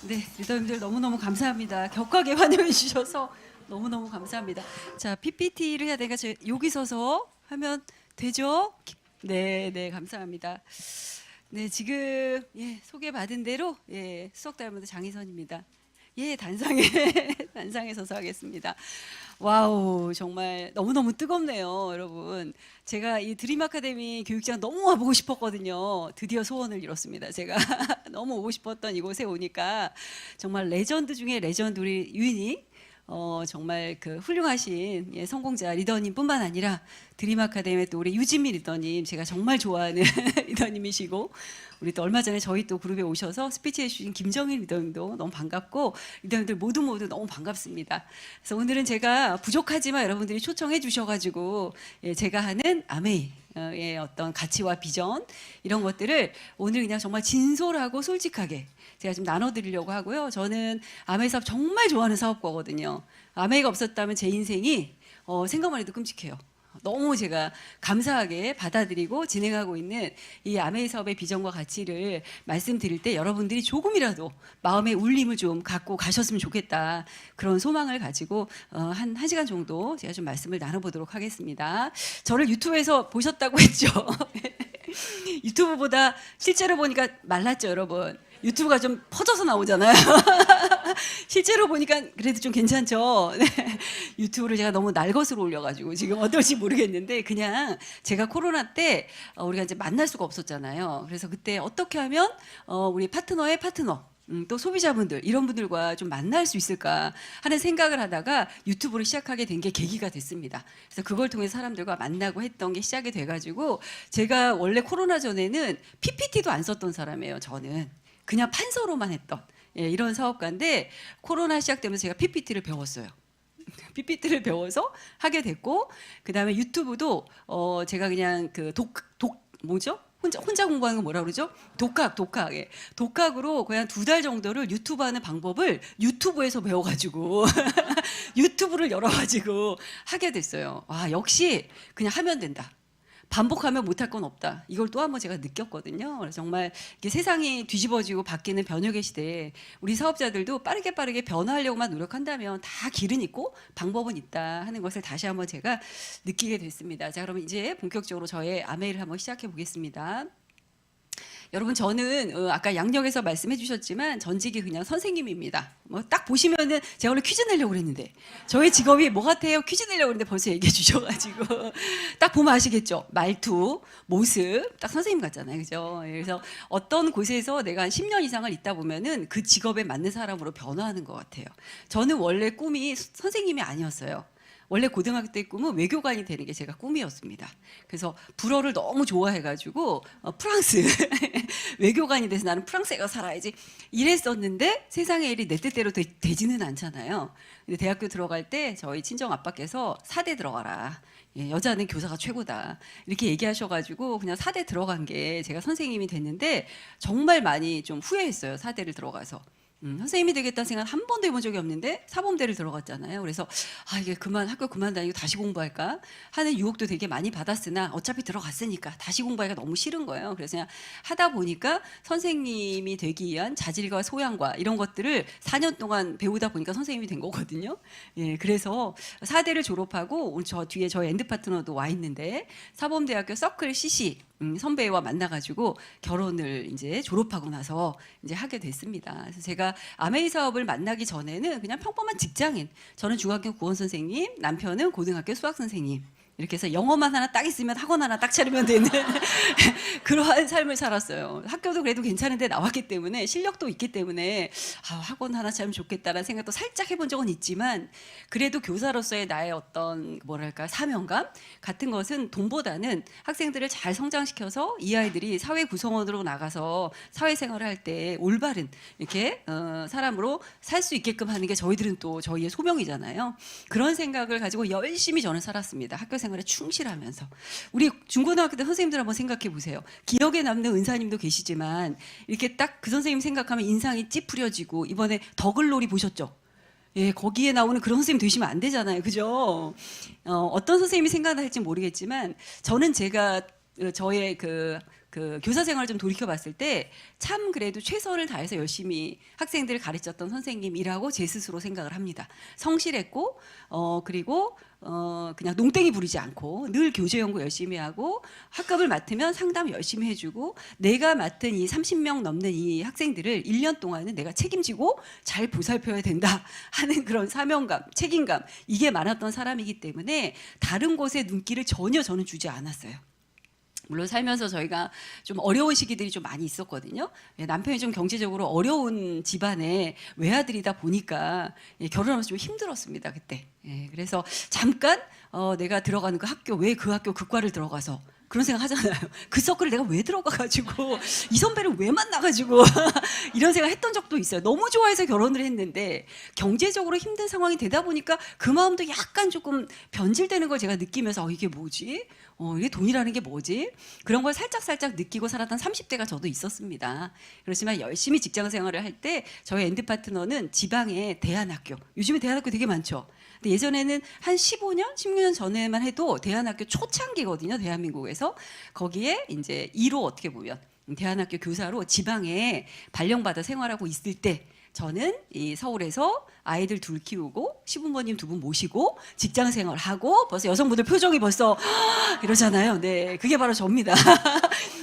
네, 리더님들 너무너무 감사합니다. 격하게 환영해 주셔서 너무너무 감사합니다. 자, PPT를 해야 되니까 여기 서서 하면 되죠? 네, 네, 감사합니다. 네, 지금 소개받은 대로 수석 다이아몬드 장희선입니다. 단상에 단상에 서서 하겠습니다. 와우, 정말 너무너무 뜨겁네요, 여러분. 제가 이 드림 아카데미 교육장 너무 와보고 싶었거든요. 드디어 소원을 이뤘습니다. 제가 너무 오고 싶었던 이곳에 오니까 정말 레전드 중에 레전드, 우리 유인이 정말 그 훌륭하신 성공자 리더님뿐만 아니라 드림 아카데미 또 우리 유진미 리더님, 제가 정말 좋아하는 리더님이시고, 우리 또 얼마 전에 저희 또 그룹에 오셔서 스피치 해주신 김정일 리더님도 너무 반갑고, 리더님들 모두 너무 반갑습니다. 그래서 오늘은 제가 부족하지만 여러분들이 초청해 주셔가지고 제가 하는 아메이의 어떤 가치와 비전, 이런 것들을 오늘 그냥 정말 진솔하고 솔직하게 제가 좀 나눠드리려고 하고요. 저는 아메이 사업 정말 좋아하는 사업가거든요. 아메이가 없었다면 제 인생이 생각만 해도 끔찍해요. 너무 제가 감사하게 받아들이고 진행하고 있는 이 아메이 사업의 비전과 가치를 말씀드릴 때 여러분들이 조금이라도 마음의 울림을 좀 갖고 가셨으면 좋겠다, 그런 소망을 가지고 한 1시간 정도 제가 좀 말씀을 나눠보도록 하겠습니다. 저를 유튜브에서 보셨다고 했죠? 유튜브보다 실제로 보니까 말랐죠, 여러분? 유튜브가 좀 퍼져서 나오잖아요. 실제로 보니까 그래도 좀 괜찮죠. 네. 유튜브를 제가 너무 날것으로 올려가지고 지금 어떨지 모르겠는데, 그냥 제가 코로나 때 우리가 이제 만날 수가 없었잖아요. 그래서 그때 어떻게 하면 우리 파트너의 파트너, 또 소비자분들, 이런 분들과 좀 만날 수 있을까 하는 생각을 하다가 유튜브를 시작하게 된 게 계기가 됐습니다. 그래서 그걸 통해 사람들과 만나고 했던 게 시작이 돼가지고, 제가 원래 코로나 전에는 PPT도 안 썼던 사람이에요. 저는 그냥 판서로만 했던 이런 사업가인데, 코로나 시작되면서 제가 PPT를 배웠어요. PPT를 배워서 하게 됐고, 그 다음에 유튜브도 제가 그냥 그 뭐죠? 혼자 공부하는 거 뭐라 그러죠? 독학. 독학으로 그냥 2달 정도를 유튜브 하는 방법을 유튜브에서 배워가지고 유튜브를 열어가지고 하게 됐어요. 와, 역시 그냥 하면 된다. 반복하면 못할 건 없다. 이걸 또 한 번 제가 느꼈거든요. 그래서 정말 이게 세상이 뒤집어지고 바뀌는 변혁의 시대에 우리 사업자들도 빠르게 변화하려고만 노력한다면 다 길은 있고 방법은 있다 하는 것을 다시 한번 제가 느끼게 됐습니다. 자, 그러면 이제 본격적으로 저의 아메이를 한번 시작해 보겠습니다. 여러분, 저는 아까 양력에서 말씀해 주셨지만 전직이 그냥 선생님입니다. 뭐 딱 보시면은, 제가 원래 퀴즈 내려고 그랬는데 저의 직업이 뭐 같아요? 퀴즈 내려고 그랬는데 벌써 얘기해 주셔가지고 딱 보면 아시겠죠? 말투, 모습 딱 선생님 같잖아요, 그죠? 그래서 어떤 곳에서 내가 한 10년 이상을 있다 보면은 그 직업에 맞는 사람으로 변화하는 것 같아요. 저는 원래 꿈이 선생님이 아니었어요. 원래 고등학교 때 꿈은 외교관이 되는 게 제가 꿈이었습니다. 그래서 불어를 너무 좋아해가지고 프랑스 외교관이 돼서 나는 프랑스에 가서 살아야지 이랬었는데, 세상의 일이 내 뜻대로 되지는 않잖아요. 근데 대학교 들어갈 때 저희 친정 아빠께서 사대 들어가라, 여자는 교사가 최고다, 이렇게 얘기하셔가지고 그냥 사대 들어간 게 제가 선생님이 됐는데, 정말 많이 좀 후회했어요, 사대를 들어가서. 선생님이 되겠다는 생각 한 번도 해본 적이 없는데 사범대를 들어갔잖아요. 그래서 이게 학교 그만 다니고 다시 공부할까 하는 유혹도 되게 많이 받았으나, 어차피 들어갔으니까 다시 공부하기가 너무 싫은 거예요. 그래서 그냥 하다 보니까 선생님이 되기 위한 자질과 소양과 이런 것들을 4년 동안 배우다 보니까 선생님이 된 거거든요. 그래서 사대를 졸업하고 저 뒤에 저희 엔드 파트너도 와 있는데, 사범대학교 서클 CC 선배와 만나가지고 결혼을 이제 졸업하고 나서 이제 하게 됐습니다. 그래서 제가 아메이 사업을 만나기 전에는 그냥 평범한 직장인, 저는 중학교 국어 선생님, 남편은 고등학교 수학 선생님, 이렇게 해서 영어만 하나 딱 있으면 학원 하나 딱 차리면 되는 그러한 삶을 살았어요. 학교도 그래도 괜찮은데 나왔기 때문에, 실력도 있기 때문에 학원 하나 차리면 좋겠다라는 생각도 살짝 해본 적은 있지만, 그래도 교사로서의 나의 어떤 뭐랄까 사명감 같은 것은 돈보다는 학생들을 잘 성장시켜서 이 아이들이 사회 구성원으로 나가서 사회생활을 할 때 올바른 이렇게 사람으로 살 수 있게끔 하는 게 저희들은 또 저희의 소명이잖아요. 그런 생각을 가지고 열심히 저는 살았습니다. 학교 생활에 충실하면서. 우리 중고등학교 때 선생님들 한번 생각해 보세요. 기억에 남는 은사님도 계시지만, 이렇게 딱 그 선생님 생각하면 인상이 찌푸려지고, 이번에 더글로리 보셨죠? 거기에 나오는 그런 선생님 되시면 안 되잖아요, 그죠? 어떤 선생님이 생각날지 모르겠지만, 저는 제가 저의 그 그 교사 생활을 좀 돌이켜 봤을 때 참 그래도 최선을 다해서 열심히 학생들을 가르쳤던 선생님이라고 제 스스로 생각을 합니다. 성실했고 그리고 그냥 농땡이 부리지 않고 늘 교재 연구 열심히 하고 학급을 맡으면 상담 열심히 해주고 내가 맡은 이 30명 넘는 이 학생들을 1년 동안은 내가 책임지고 잘 보살펴야 된다 하는 그런 사명감, 책임감 이게 많았던 사람이기 때문에 다른 곳에 눈길을 전혀 저는 주지 않았어요. 물론 살면서 저희가 좀 어려운 시기들이 좀 많이 있었거든요. 남편이 좀 경제적으로 어려운 집안의 외아들이다 보니까 결혼하면서 좀 힘들었습니다 그때. 그래서 잠깐 내가 들어가는 그 학교 왜 그 학교 극과를 들어가서 그런 생각 하잖아요. 그 서클을 내가 왜 들어가가지고 이 선배를 왜 만나가지고 이런 생각 했던 적도 있어요. 너무 좋아해서 결혼을 했는데 경제적으로 힘든 상황이 되다 보니까 그 마음도 약간 조금 변질되는 걸 제가 느끼면서 이게 뭐지? 이게 돈이라는 게 뭐지? 그런 걸 살짝 느끼고 살았던 30대가 저도 있었습니다. 그렇지만 열심히 직장 생활을 할 때 저희 엔드 파트너는 지방의 대안학교, 요즘에 대안학교 되게 많죠. 근데 예전에는 한 15년, 16년 전에만 해도 대안학교 초창기거든요. 대한민국에서. 거기에 이제 2로 어떻게 보면 대안학교 교사로 지방에 발령받아 생활하고 있을 때 저는 이 서울에서 아이들 둘 키우고 시부모님 두 분 모시고 직장 생활하고 벌써 여성분들 표정이 벌써 이러잖아요. 네, 그게 바로 접니다.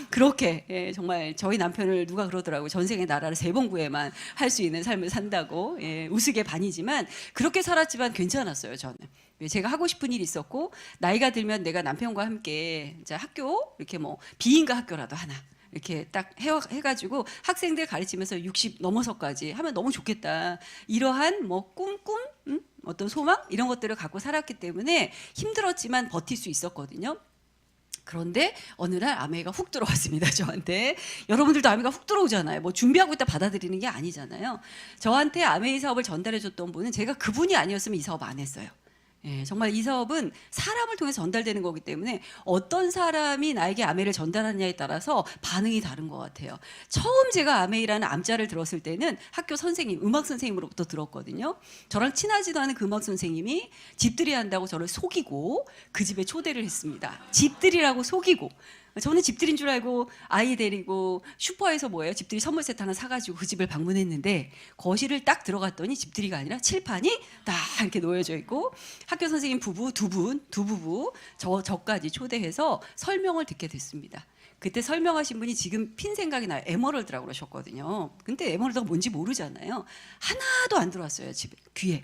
그렇게 정말 저희 남편을 누가 그러더라고요. 전생에 나라를 3번 구해만 할 수 있는 삶을 산다고. 우스개 반이지만 그렇게 살았지만 괜찮았어요. 저는. 제가 하고 싶은 일이 있었고 나이가 들면 내가 남편과 함께 이제 학교 이렇게 뭐 비인가 학교라도 하나 이렇게 딱 해가지고 학생들 가르치면서 60 넘어서까지 하면 너무 좋겠다. 이러한 뭐 꿈, 어떤 소망 이런 것들을 갖고 살았기 때문에 힘들었지만 버틸 수 있었거든요. 그런데 어느 날 아메이가 훅 들어왔습니다. 저한테. 여러분들도 아메이가 훅 들어오잖아요. 뭐 준비하고 있다 받아들이는 게 아니잖아요. 저한테 아메이 사업을 전달해 줬던 분은 제가 그분이 아니었으면 이 사업 안 했어요. 정말 이 사업은 사람을 통해서 전달되는 거기 때문에 어떤 사람이 나에게 아메이를 전달하느냐에 따라서 반응이 다른 것 같아요. 처음 제가 아메이라는 암자를 들었을 때는 학교 선생님, 음악 선생님으로부터 들었거든요. 저랑 친하지도 않은 그 음악 선생님이 집들이 한다고 저를 속이고 그 집에 초대를 했습니다. 집들이라고 속이고. 저는 집들인 줄 알고 아이 데리고 슈퍼에서 집들이 선물 세트 하나 사가지고 그 집을 방문했는데 거실을 딱 들어갔더니 집들이가 아니라 칠판이 딱 이렇게 놓여져 있고 학교 선생님 부부 두 부부 저까지 초대해서 설명을 듣게 됐습니다. 그때 설명하신 분이 지금 핀 생각이 나요. 에머럴드라고 그러셨거든요. 근데 에머럴드가 뭔지 모르잖아요. 하나도 안 들어왔어요. 집에 귀에.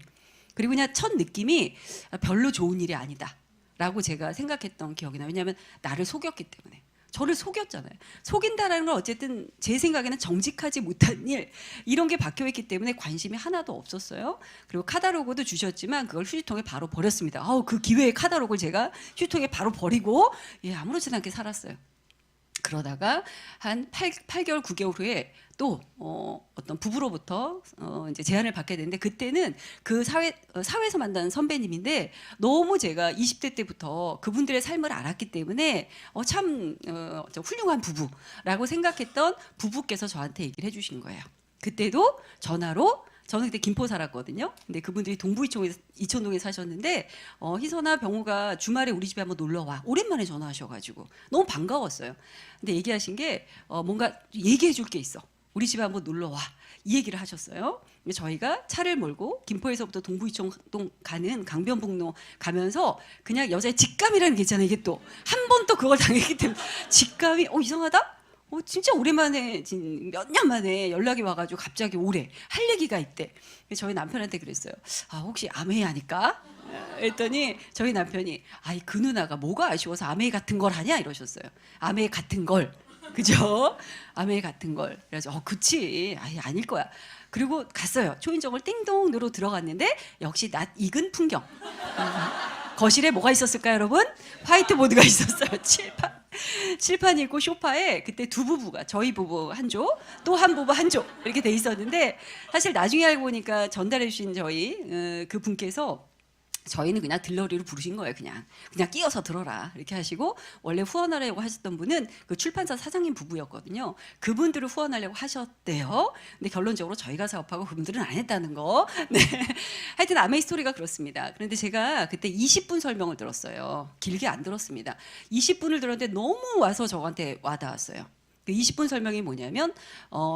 그리고 그냥 첫 느낌이 별로 좋은 일이 아니다 라고 제가 생각했던 기억이 나요. 왜냐하면 나를 속였기 때문에. 저를 속였잖아요. 속인다는 건 어쨌든 제 생각에는 정직하지 못한 일 이런 게 박혀있기 때문에 관심이 하나도 없었어요. 그리고 카탈로그도 주셨지만 그걸 휴지통에 바로 버렸습니다. 그 기회에 카탈로그를 제가 휴지통에 바로 버리고 아무렇지도 않게 살았어요. 그러다가 한 8개월, 9개월 후에 또 어떤 부부로부터 이제 제안을 받게 됐는데 그때는 그 사회에서 만난 선배님인데 너무 제가 20대 때부터 그분들의 삶을 알았기 때문에 참 훌륭한 부부라고 생각했던 부부께서 저한테 얘기를 해주신 거예요. 그때도 전화로 저는 그때 김포 살았거든요. 근데 그분들이 동부 이천동에 사셨는데 희선아 병우가 주말에 우리 집에 한번 놀러 와. 오랜만에 전화하셔가지고 너무 반가웠어요. 근데 얘기하신 게 뭔가 얘기해 줄 게 있어. 우리 집에 한번 놀러 와. 이 얘기를 하셨어요. 저희가 차를 몰고 김포에서부터 동부 이천동 가는 강변북로 가면서 그냥 여자의 직감이라는 게 있잖아요. 이게 또 한 번 또 그걸 당했기 때문에 직감이 이상하다? 진짜 오랜만에 몇 년 만에 연락이 와가지고 갑자기 오래 할 얘기가 있대. 저희 남편한테 그랬어요. 혹시 아메이 아닐까? 했더니 저희 남편이 그 누나가 뭐가 아쉬워서 아메이 같은 걸 하냐 이러셨어요. 아메이 같은 걸. 그죠? 아메이 같은 걸. 그래서 그치. 아닐 거야. 그리고 갔어요. 초인종을 띵동 누르고 들어갔는데 역시 낯 익은 풍경. 거실에 뭐가 있었을까요, 여러분? 화이트보드가 있었어요. 칠판이 있고 소파에 그때 두 부부가 저희 부부 한 조, 또 한 부부 한 조 이렇게 돼 있었는데 사실 나중에 알고 보니까 전달해 주신 저희 그 분께서 저희는 그냥 들러리로 부르신 거예요. 그냥 끼어서 들어라 이렇게 하시고, 원래 후원하려고 하셨던 분은 그 출판사 사장님 부부였거든요. 그분들을 후원하려고 하셨대요. 근데 결론적으로 저희가 사업하고 그분들은 안 했다는 거. 네. 하여튼 아메이 스토리가 그렇습니다. 그런데 제가 그때 20분 설명을 들었어요. 길게 안 들었습니다. 20분을 들었는데 너무 와서 저한테 와닿았어요. 그 20분 설명이 뭐냐면,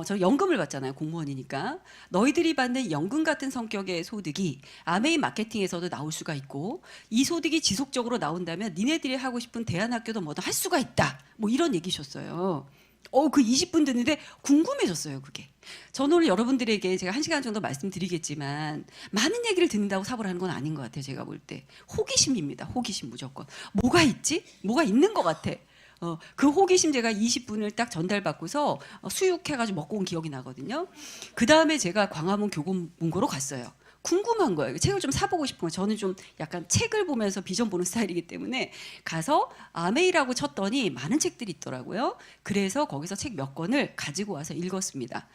저 연금을 받잖아요. 공무원이니까. 너희들이 받는 연금 같은 성격의 소득이 아메이 마케팅에서도 나올 수가 있고, 이 소득이 지속적으로 나온다면 니네들이 하고 싶은 대안학교도 뭐든 할 수가 있다. 뭐 이런 얘기셨어요. 그 20분 듣는데 궁금해졌어요, 그게. 저는 오늘 여러분들에게 제가 1시간 정도 말씀드리겠지만, 많은 얘기를 듣는다고 사업을 하는 건 아닌 것 같아요. 제가 볼 때. 호기심입니다. 호기심 무조건. 뭐가 있지? 뭐가 있는 것 같아. 그 호기심 제가 20분을 딱 전달받고서 수육해가지고 먹고 온 기억이 나거든요. 그 다음에 제가 광화문 교보문고로 갔어요. 궁금한 거예요. 책을 좀 사보고 싶은 거예요. 저는 좀 약간 책을 보면서 비전 보는 스타일이기 때문에 가서 아메이라고 쳤더니 많은 책들이 있더라고요. 그래서 거기서 책 몇 권을 가지고 와서 읽었습니다.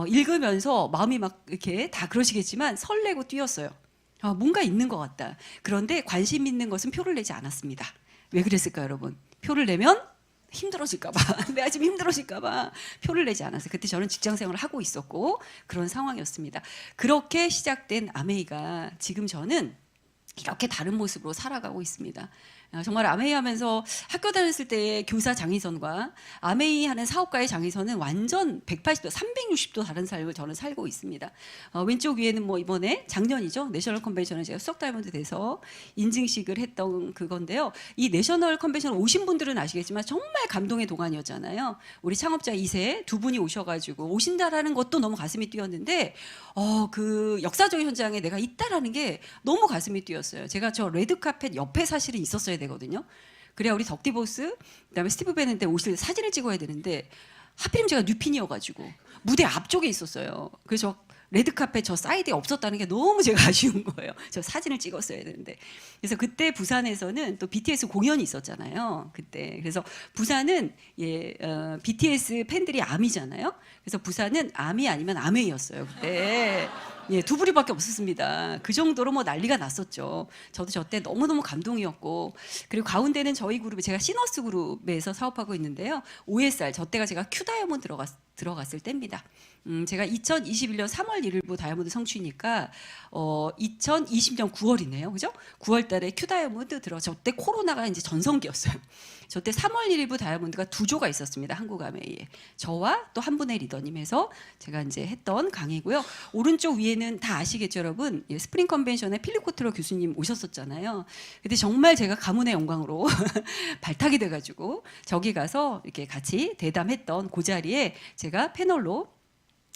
읽으면서 마음이 막 이렇게 다 그러시겠지만 설레고 뛰었어요. 뭔가 있는 것 같다. 그런데 관심 있는 것은 표를 내지 않았습니다. 왜 그랬을까요, 여러분? 표를 내면 힘들어질까봐, 내가 지금 힘들어질까봐 표를 내지 않았어요. 그때 저는 직장 생활을 하고 있었고 그런 상황이었습니다. 그렇게 시작된 아메이가 지금 저는 이렇게 다른 모습으로 살아가고 있습니다. 정말 아메이 하면서 학교 다녔을 때의 교사 장희선과 아메이 하는 사업가의 장희선은 완전 180도, 360도 다른 삶을 저는 살고 있습니다. 왼쪽 위에는 뭐 이번에 작년이죠. 내셔널 컨벤션을 제가 수석 다이아몬드 돼서 인증식을 했던 그건데요. 이 내셔널 컨벤션 오신 분들은 아시겠지만 정말 감동의 도가니였잖아요. 우리 창업자 2세 두 분이 오셔가지고 오신다라는 것도 너무 가슴이 뛰었는데 그 역사적인 현장에 내가 있다라는 게 너무 가슴이 뛰었어요. 제가 저 레드카펫 옆에 사실은 있었어야 되거든요. 그래야 우리 덕디보스, 그다음에 스티브 베넨데 오실 때 사진을 찍어야 되는데 하필이면 제가 뉴핀이어가지고 무대 앞쪽에 있었어요. 그래서 레드카펫 저 사이드에 없었다는 게 너무 제가 아쉬운 거예요. 저 사진을 찍었어야 되는데. 그래서 그때 부산에서는 또 BTS 공연이 있었잖아요. 그때. 그래서 부산은 BTS 팬들이 아미잖아요. 그래서 부산은 아미 아니면 아메이였어요. 그때. 두 부리밖에 없었습니다. 그 정도로 뭐 난리가 났었죠. 저도 저 때 너무너무 감동이었고, 그리고 가운데는 저희 그룹에 제가 시너스 그룹에서 사업하고 있는데요. OSR, 저 때가 제가 큐 다이아몬드 들어갔을 때입니다. 제가 2021년 3월 1일부 다이아몬드 성취니까 2020년 9월이네요. 그죠? 9월 달에 큐 다이아몬드 저 때 코로나가 이제 전성기였어요. 저 때 3월 1일부 다이아몬드가 2조가 있었습니다. 한국 아메이에. 저와 또 한 분의 리더님 해서 제가 이제 했던 강의고요. 오른쪽 위에는 다 아시겠죠, 여러분? 스프링 컨벤션에 필립 코틀러 교수님 오셨었잖아요. 근데 정말 제가 가문의 영광으로 발탁이 돼가지고 저기 가서 이렇게 같이 대담했던 그 자리에 제가 패널로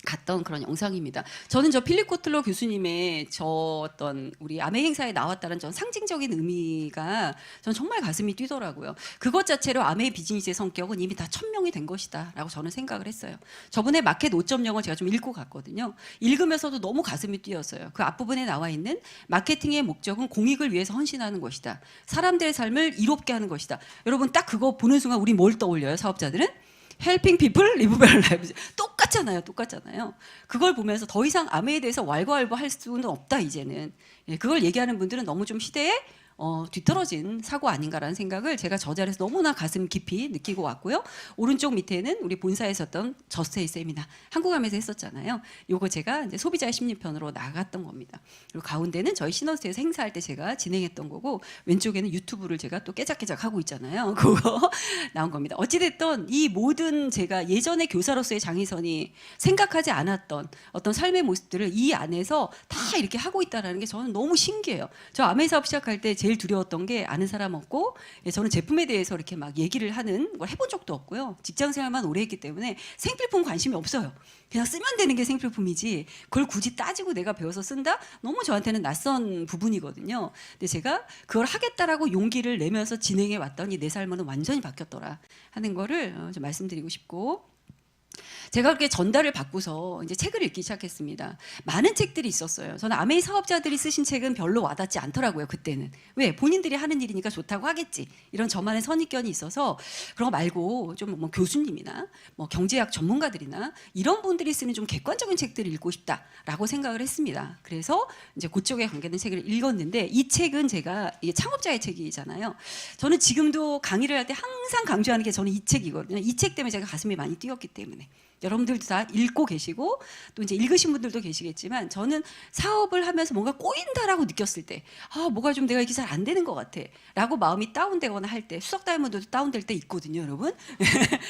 갔던 그런 영상입니다. 저는 저 필립 코틀러 교수님의 저 어떤 우리 아메 행사에 나왔다는 전 상징적인 의미가 전 정말 가슴이 뛰더라고요. 그것 자체로 아메 비즈니스의 성격은 이미 다 천명이 된 것이다라고 저는 생각을 했어요. 저번에 마켓 5.0을 제가 좀 읽고 갔거든요. 읽으면서도 너무 가슴이 뛰었어요. 그 앞부분에 나와 있는 마케팅의 목적은 공익을 위해서 헌신하는 것이다. 사람들의 삶을 이롭게 하는 것이다. 여러분 딱 그거 보는 순간 우리 뭘 떠올려요, 사업자들은? Helping people live better lives. 똑같잖아요. 그걸 보면서 더 이상 아메에 대해서 왈가왈부할 수는 없다 이제는. 그걸 얘기하는 분들은 너무 좀 시대에 뒤떨어진 사고 아닌가라는 생각을 제가 저 자리에서 너무나 가슴 깊이 느끼고 왔고요. 오른쪽 밑에는 우리 본사에 있었던 저스테이 세미나 한국암에서 했었잖아요. 요거 제가 이제 소비자의 심리편으로 나갔던 겁니다. 그리고 가운데는 저희 시너스에서 행사할 때 제가 진행했던 거고, 왼쪽에는 유튜브를 제가 또 깨작깨작 하고 있잖아요. 그거 나온 겁니다. 어찌됐든 이 모든 제가 예전에 교사로서의 장희선이 생각하지 않았던 어떤 삶의 모습들을 이 안에서 다 이렇게 하고 있다는 게 저는 너무 신기해요. 저 아메 사업 시작할 때 제일 두려웠던 게 아는 사람 없고, 저는 제품에 대해서 이렇게 막 얘기를 하는 걸 해본 적도 없고요. 직장 생활만 오래 했기 때문에 생필품 관심이 없어요. 그냥 쓰면 되는 게 생필품이지 그걸 굳이 따지고 내가 배워서 쓴다? 너무 저한테는 낯선 부분이거든요. 근데 제가 그걸 하겠다라고 용기를 내면서 진행해 왔더니 내 삶은 완전히 바뀌었더라 하는 거를 좀 말씀드리고 싶고, 제가 그렇게 전달을 받고서 이제 책을 읽기 시작했습니다. 많은 책들이 있었어요. 저는 아메이 사업자들이 쓰신 책은 별로 와닿지 않더라고요, 그때는. 왜? 본인들이 하는 일이니까 좋다고 하겠지. 이런 저만의 선입견이 있어서 그런 거 말고 좀 뭐 교수님이나 뭐 경제학 전문가들이나 이런 분들이 쓰는 좀 객관적인 책들을 읽고 싶다라고 생각을 했습니다. 그래서 이제 그쪽에 관계된 책을 읽었는데 이 책은 제가 이게 창업자의 책이잖아요. 저는 지금도 강의를 할 때 항상 강조하는 게 저는 이 책이거든요. 이 책 때문에 제가 가슴이 많이 뛰었기 때문에. 여러분들도 다 읽고 계시고 또 이제 읽으신 분들도 계시겠지만 저는 사업을 하면서 뭔가 꼬인다라고 느꼈을 때 뭐가 좀 내가 이게 잘 안 되는 것 같아 라고 마음이 다운되거나 할 때 수석 다이아몬드도 다운될 때 있거든요, 여러분.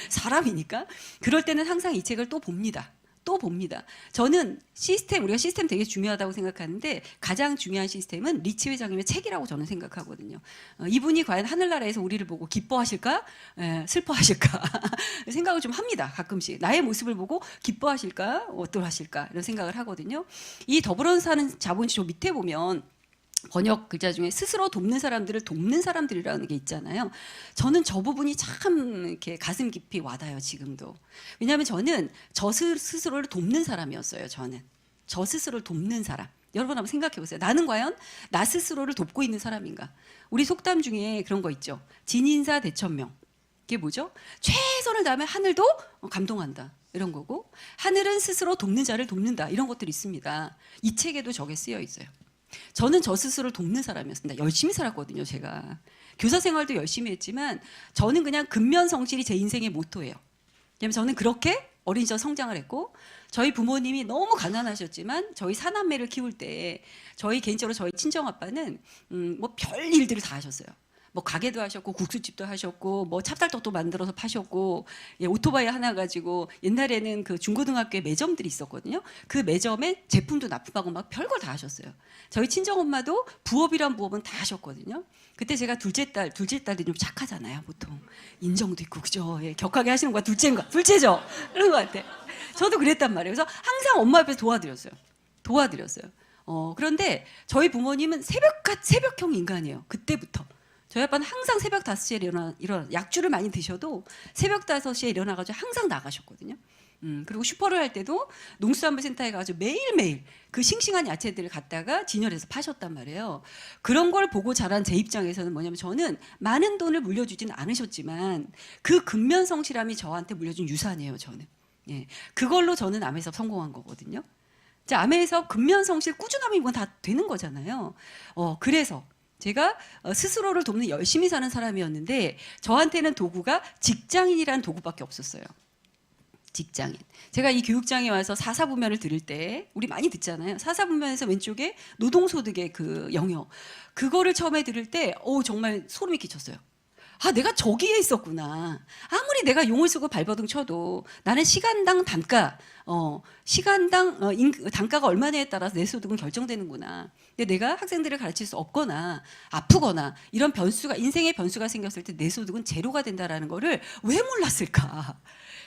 사람이니까. 그럴 때는 항상 이 책을 또 봅니다. 또 봅니다. 저는 우리가 시스템 되게 중요하다고 생각하는데 가장 중요한 시스템은 리치 회장님의 책이라고 저는 생각하거든요. 이분이 과연 하늘나라에서 우리를 보고 기뻐하실까? 슬퍼하실까? 생각을 좀 합니다. 가끔씩. 나의 모습을 보고 기뻐하실까? 어떠하실까? 이런 생각을 하거든요. 이 더불어 사는 자본주의 밑에 보면 번역 글자 중에 스스로 돕는 사람들을 돕는 사람들이라는 게 있잖아요. 저는 저 부분이 참 이렇게 가슴 깊이 와닿아요, 지금도. 왜냐하면 저는 저 스스로를 돕는 사람이었어요, 저는. 저 스스로를 돕는 사람. 여러분 한번 생각해 보세요. 나는 과연 나 스스로를 돕고 있는 사람인가? 우리 속담 중에 그런 거 있죠. 진인사 대천명. 이게 뭐죠? 최선을 다하면 하늘도 감동한다. 이런 거고 하늘은 스스로 돕는 자를 돕는다. 이런 것들이 있습니다. 이 책에도 저게 쓰여 있어요. 저는 저 스스로를 돕는 사람이었습니다. 열심히 살았거든요, 제가. 교사 생활도 열심히 했지만 저는 그냥 근면성실이 제 인생의 모토예요. 왜냐하면 저는 그렇게 어린 시절 성장을 했고 저희 부모님이 너무 가난하셨지만 저희 사남매를 키울 때 개인적으로 저희 친정아빠는 뭐 별 일들을 다 하셨어요. 뭐 가게도 하셨고 국수집도 하셨고 뭐 찹쌀떡도 만들어서 파셨고 오토바이 하나 가지고 옛날에는 그 중고등학교에 매점들이 있었거든요. 그 매점에 제품도 납품하고 막 별걸 다 하셨어요. 저희 친정엄마도 부업이란 부업은 다 하셨거든요. 그때 제가 둘째 딸이 좀 착하잖아요, 보통. 인정도 있고, 그죠? 예, 격하게 하시는 거야, 둘째죠? 그런 것 같아. 저도 그랬단 말이에요. 그래서 항상 엄마 옆에서 도와드렸어요. 그런데 저희 부모님은 새벽형 인간이에요. 그때부터. 저희 아빠는 항상 새벽 5시에 일어나 약주를 많이 드셔도 새벽 5시에 일어나가지고 항상 나가셨거든요. 그리고 슈퍼를 할 때도 농수산물센터에 가가지고 매일매일 그 싱싱한 야채들을 갖다가 진열해서 파셨단 말이에요. 그런 걸 보고 자란 제 입장에서는 뭐냐면 저는 많은 돈을 물려주진 않으셨지만 그 근면성실함이 저한테 물려준 유산이에요, 저는. 예, 그걸로 저는 아메에서 성공한 거거든요. 자, 아메에서 근면성실 꾸준함이 이건 다 되는 거잖아요. 그래서 제가 스스로를 돕는 열심히 사는 사람이었는데 저한테는 도구가 직장인이라는 도구밖에 없었어요. 직장인. 제가 이 교육장에 와서 사사분면을 들을 때 우리 많이 듣잖아요. 사사분면에서 왼쪽에 노동소득의 그 영역. 그거를 처음에 들을 때 정말 소름이 끼쳤어요. 내가 저기에 있었구나. 아무리 내가 용을 쓰고 발버둥 쳐도 나는 시간당 단가, 단가가 얼마냐에 따라서 내 소득은 결정되는구나. 근데 내가 학생들을 가르칠 수 없거나 아프거나 이런 인생의 변수가 생겼을 때 내 소득은 제로가 된다라는 거를 왜 몰랐을까?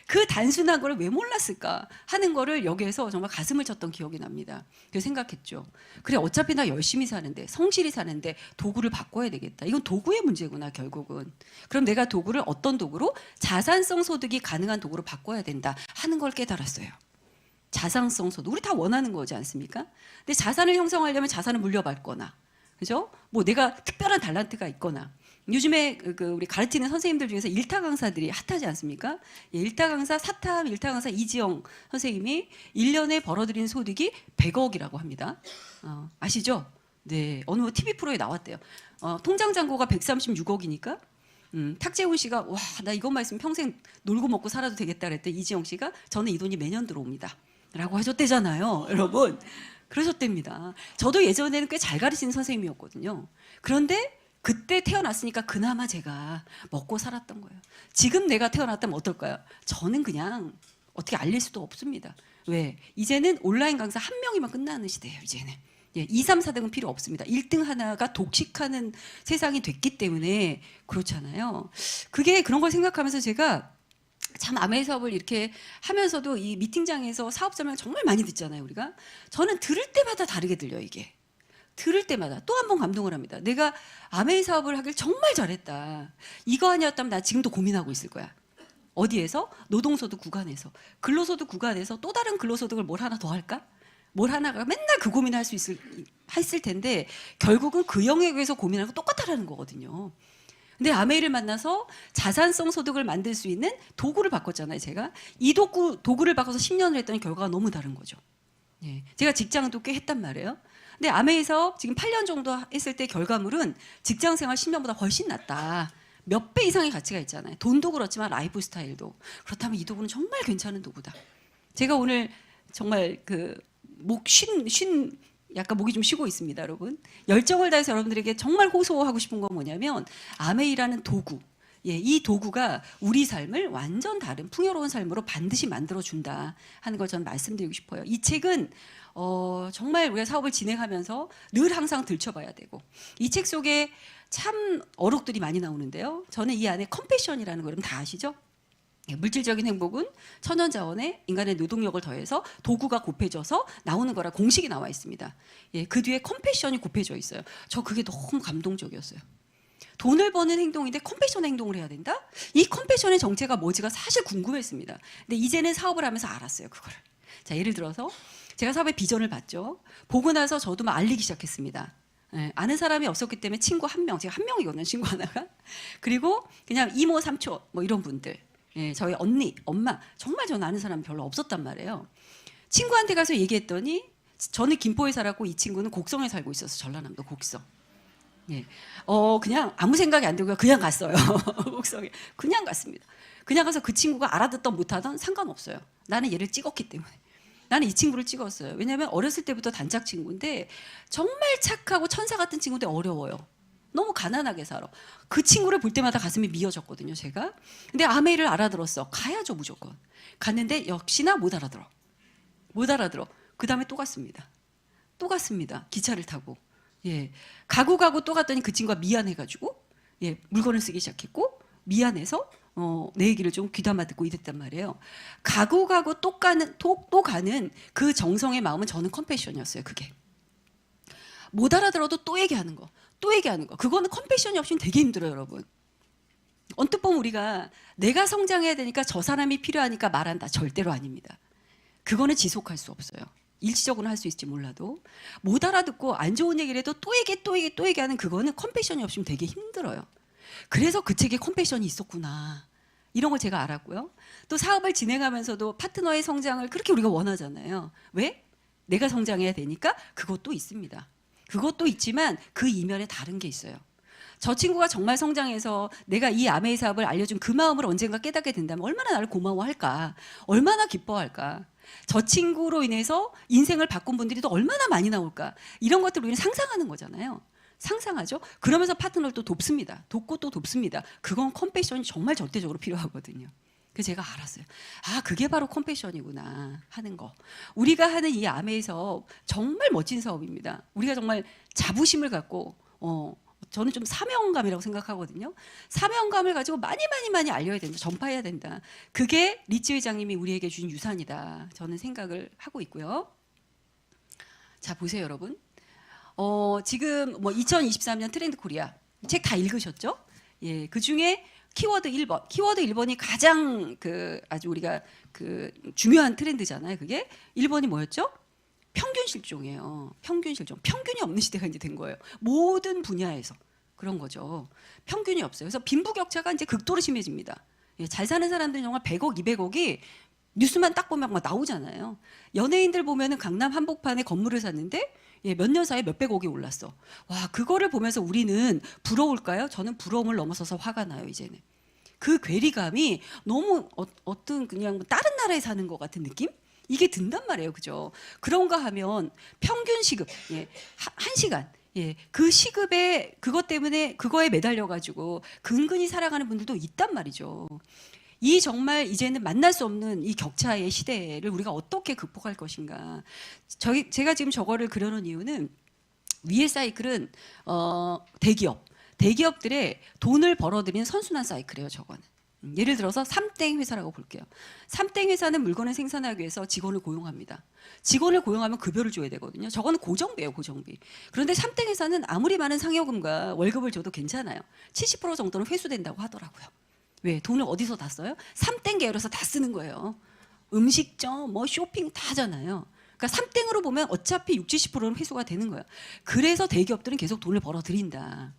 그 단순한 걸 왜 몰랐을까 하는 거를 여기에서 정말 가슴을 쳤던 기억이 납니다. 그래서 생각했죠. 그래, 어차피 나 열심히 사는데 성실히 사는데 도구를 바꿔야 되겠다. 이건 도구의 문제구나, 결국은. 그럼 내가 도구를 어떤 도구로? 자산성 소득이 가능한 도구로 바꿔야 된다 하는 걸 깨달았어요. 자산성 소득. 우리 다 원하는 거지 않습니까? 근데 자산을 형성하려면 자산을 물려받거나, 그죠? 뭐 내가 특별한 달란트가 있거나. 요즘에 우리 가르치는 선생님들 중에서 일타 강사들이 핫하지 않습니까? 예, 일타 강사 이지영 선생님이 1년에 벌어들이는 소득이 100억이라고 합니다. 아시죠? 네, 어느 TV 프로에 나왔대요. 통장 잔고가 136억이니까 탁재훈 씨가 나 이것만 있으면 평생 놀고 먹고 살아도 되겠다 그랬대. 이지영 씨가 저는 이 돈이 매년 들어옵니다 라고 하셨대잖아요, 여러분. 그러셨답니다. 저도 예전에는 꽤 잘 가르치는 선생님이었거든요. 그런데 그때 태어났으니까 그나마 제가 먹고 살았던 거예요. 지금 내가 태어났다면 어떨까요? 저는 그냥 어떻게 알릴 수도 없습니다. 왜? 이제는 온라인 강사 한 명이면 끝나는 시대예요, 이제는. 예, 2, 3, 4등은 필요 없습니다. 1등 하나가 독식하는 세상이 됐기 때문에 그렇잖아요. 그런 걸 생각하면서 제가 참 아메 사업을 이렇게 하면서도 이 미팅장에서 사업 설명 정말 많이 듣잖아요, 우리가. 저는 들을 때마다 다르게 들려요, 이게. 들을 때마다 또 한 번 감동을 합니다. 내가 아메이 사업을 하길 정말 잘했다. 이거 아니었다면 나 지금도 고민하고 있을 거야. 어디에서? 노동소득 구간에서. 근로소득 구간에서 또 다른 근로소득을 뭘 하나 더 할까? 뭘 하나가 맨날 그 고민을 했을 텐데 결국은 그 영역에서 고민하고 똑같다라는 거거든요. 근데 아메이를 만나서 자산성 소득을 만들 수 있는 도구를 바꿨잖아요, 제가. 이 도구를 바꿔서 10년을 했더니 결과가 너무 다른 거죠. 예. 제가 직장도 꽤 했단 말이에요. 근데 아메이에서 지금 8년 정도 했을 때 결과물은 직장 생활 10년보다 훨씬 낫다. 몇 배 이상의 가치가 있잖아요. 돈도 그렇지만 라이프 스타일도. 그렇다면 이 도구는 정말 괜찮은 도구다. 제가 오늘 정말 약간 목이 좀 쉬고 있습니다, 여러분. 열정을 다해서 여러분들에게 정말 호소하고 싶은 건 뭐냐면 아메이라는 도구, 이 도구가 우리 삶을 완전 다른 풍요로운 삶으로 반드시 만들어준다 하는 걸 저는 말씀드리고 싶어요. 이 책은 정말 우리가 사업을 진행하면서 늘 항상 들춰봐야 되고 이 책 속에 참 어록들이 많이 나오는데요. 저는 이 안에 컴패션이라는 거 여러분 다 아시죠? 물질적인 행복은 천연자원에 인간의 노동력을 더해서 도구가 곱해져서 나오는 거라 공식이 나와 있습니다. 그 뒤에 컴패션이 곱해져 있어요. 저 그게 너무 감동적이었어요. 돈을 버는 행동인데 컴패션 행동을 해야 된다? 이 컴패션의 정체가 뭐지가 사실 궁금했습니다. 근데 이제는 사업을 하면서 알았어요, 그거를. 자, 예를 들어서 제가 사업의 비전을 봤죠. 보고 나서 저도 막 알리기 시작했습니다. 아는 사람이 없었기 때문에 친구 한 명, 제가 한 명이거든요, 친구 하나가. 그리고 그냥 이모, 삼촌 뭐 이런 분들. 저희 언니, 엄마, 정말 저는 아는 사람이 별로 없었단 말이에요. 친구한테 가서 얘기했더니 저는 김포에 살았고 이 친구는 곡성에 살고 있어서 전라남도 곡성. 그냥 아무 생각이 안 들고 그냥 갔어요. 곡성에. 그냥 갔습니다. 그냥 가서 그 친구가 알아듣던 못하던 상관없어요. 나는 얘를 찍었기 때문에. 나는 이 친구를 찍었어요. 왜냐하면 어렸을 때부터 단짝 친구인데 정말 착하고 천사 같은 친구인데 어려워요. 너무 가난하게 살아. 그 친구를 볼 때마다 가슴이 미어졌거든요, 제가. 근데 아메이를 알아들었어. 가야죠, 무조건. 갔는데 역시나 못 알아들어. 못 알아들어. 그 다음에 또 갔습니다. 또 갔습니다. 기차를 타고. 가고 또 갔더니 그 친구가 미안해가지고 물건을 쓰기 시작했고 미안해서 내 얘기를 좀 귀담아 듣고 이랬단 말이에요. 가고 또 가는 그 정성의 마음은 저는 컴패션이었어요. 그게 못 알아들어도 또 얘기하는 거. 그거는 컴패션이 없이는 되게 힘들어요, 여러분. 언뜻 보면 우리가 내가 성장해야 되니까 저 사람이 필요하니까 말한다. 절대로 아닙니다. 그거는 지속할 수 없어요. 일시적으로 할 수 있을지 몰라도 못 알아듣고 안 좋은 얘기를 해도 또 얘기하는 그거는 컴패션이 없으면 되게 힘들어요. 그래서 그 책에 컴패션이 있었구나. 이런 걸 제가 알았고요. 또 사업을 진행하면서도 파트너의 성장을 그렇게 우리가 원하잖아요. 왜? 내가 성장해야 되니까 그것도 있습니다. 그것도 있지만 그 이면에 다른 게 있어요. 저 친구가 정말 성장해서 내가 이 아메이 사업을 알려준 그 마음을 언젠가 깨닫게 된다면 얼마나 나를 고마워할까? 얼마나 기뻐할까? 저 친구로 인해서 인생을 바꾼 분들이 또 얼마나 많이 나올까? 이런 것들을 우리는 상상하는 거잖아요. 상상하죠? 그러면서 파트너를 또 돕습니다. 돕고 또 돕습니다. 그건 컴패션이 정말 절대적으로 필요하거든요. 그래서 제가 알았어요. 아, 그게 바로 컴패션이구나 하는 거. 우리가 하는 이 아메이 사업 정말 멋진 사업입니다. 우리가 정말 자부심을 갖고 저는 좀 사명감이라고 생각하거든요. 사명감을 가지고 많이 알려야 된다. 전파해야 된다. 그게 리츠 회장님이 우리에게 주신 유산이다. 저는 생각을 하고 있고요. 자, 보세요, 여러분. 지금 2023년 트렌드 코리아 책 다 읽으셨죠? 그 중에 키워드 1번. 키워드 1번이 가장 아주 우리가 중요한 트렌드잖아요. 그게 1번이 뭐였죠? 평균 실종이에요. 평균 실종. 평균이 없는 시대가 이제 된 거예요. 모든 분야에서 그런 거죠. 평균이 없어요. 그래서 빈부격차가 이제 극도로 심해집니다. 잘 사는 사람들은 정말 100억, 200억이 뉴스만 딱 보면 막 나오잖아요. 연예인들 보면은 강남 한복판에 건물을 샀는데 몇 년 사이에 몇백억이 올랐어. 와, 그거를 보면서 우리는 부러울까요? 저는 부러움을 넘어서서 화가 나요, 이제는. 그 괴리감이 너무 어떤 그냥 다른 나라에 사는 것 같은 느낌? 이게 든단 말이에요, 그죠? 그런가 하면 평균 시급, 1시간, 그 시급에 그것 때문에 그거에 매달려가지고 근근히 살아가는 분들도 있단 말이죠. 이 정말 이제는 만날 수 없는 이 격차의 시대를 우리가 어떻게 극복할 것인가. 제가 지금 저거를 그려놓은 이유는 위의 사이클은 대기업들의 돈을 벌어들이는 선순환 사이클이에요, 저거는. 예를 들어서 삼땡 회사라고 볼게요. 삼땡 회사는 물건을 생산하기 위해서 직원을 고용합니다. 직원을 고용하면 급여를 줘야 되거든요. 저거는 고정비예요, 고정비. 그런데 삼땡 회사는 아무리 많은 상여금과 월급을 줘도 괜찮아요. 70% 정도는 회수된다고 하더라고요. 왜? 돈을 어디서 다 써요? 3땡 계열에서 다 쓰는 거예요. 음식점, 뭐 쇼핑 다 하잖아요. 그러니까 3땡으로 보면 어차피 60, 70%는 회수가 되는 거예요. 그래서 대기업들은 계속 돈을 벌어들인다.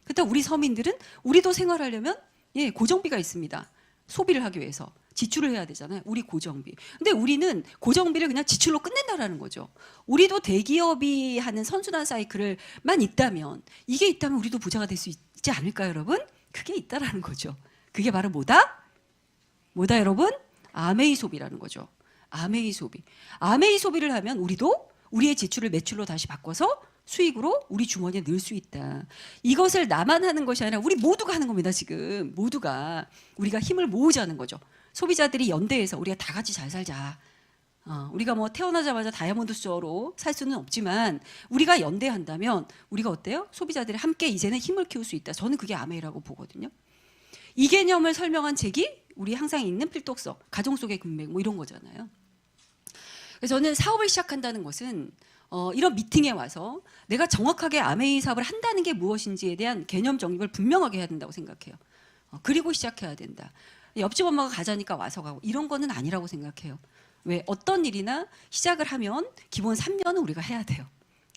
그렇다고 우리 서민들은 우리도 생활하려면 예, 고정비가 있습니다. 소비를 하기 위해서 지출을 해야 되잖아요. 우리 고정비. 근데 우리는 고정비를 그냥 지출로 끝낸다라는 거죠. 우리도 대기업이 하는 선순환 사이클을만 있다면, 이게 있다면 우리도 부자가 될 수 있지 않을까요, 여러분? 그게 있다라는 거죠. 그게 바로 뭐다? 뭐다, 여러분? 아메이 소비라는 거죠. 아메이 소비. 아메이 소비를 하면 우리도 우리의 지출을 매출로 다시 바꿔서 수익으로 우리 주머니에 넣을 수 있다. 이것을 나만 하는 것이 아니라 우리 모두가 하는 겁니다. 지금 모두가 우리가 힘을 모으자는 거죠. 소비자들이 연대해서 우리가 다 같이 잘 살자. 우리가 뭐 태어나자마자 다이아몬드 수저로 살 수는 없지만 우리가 연대한다면 우리가 어때요? 소비자들이 함께 이제는 힘을 키울 수 있다. 저는 그게 아메이라고 보거든요. 이 개념을 설명한 책이 우리 항상 읽는 필독서, 가정 속의 금맥 뭐 이런 거잖아요. 그래서 저는 사업을 시작한다는 것은 이런 미팅에 와서 내가 정확하게 아메이 사업을 한다는 게 무엇인지에 대한 개념 정립을 분명하게 해야 된다고 생각해요. 그리고 시작해야 된다. 옆집 엄마가 가자니까 와서 가고 이런 거는 아니라고 생각해요. 왜? 어떤 일이나 시작을 하면 기본 3년은 우리가 해야 돼요.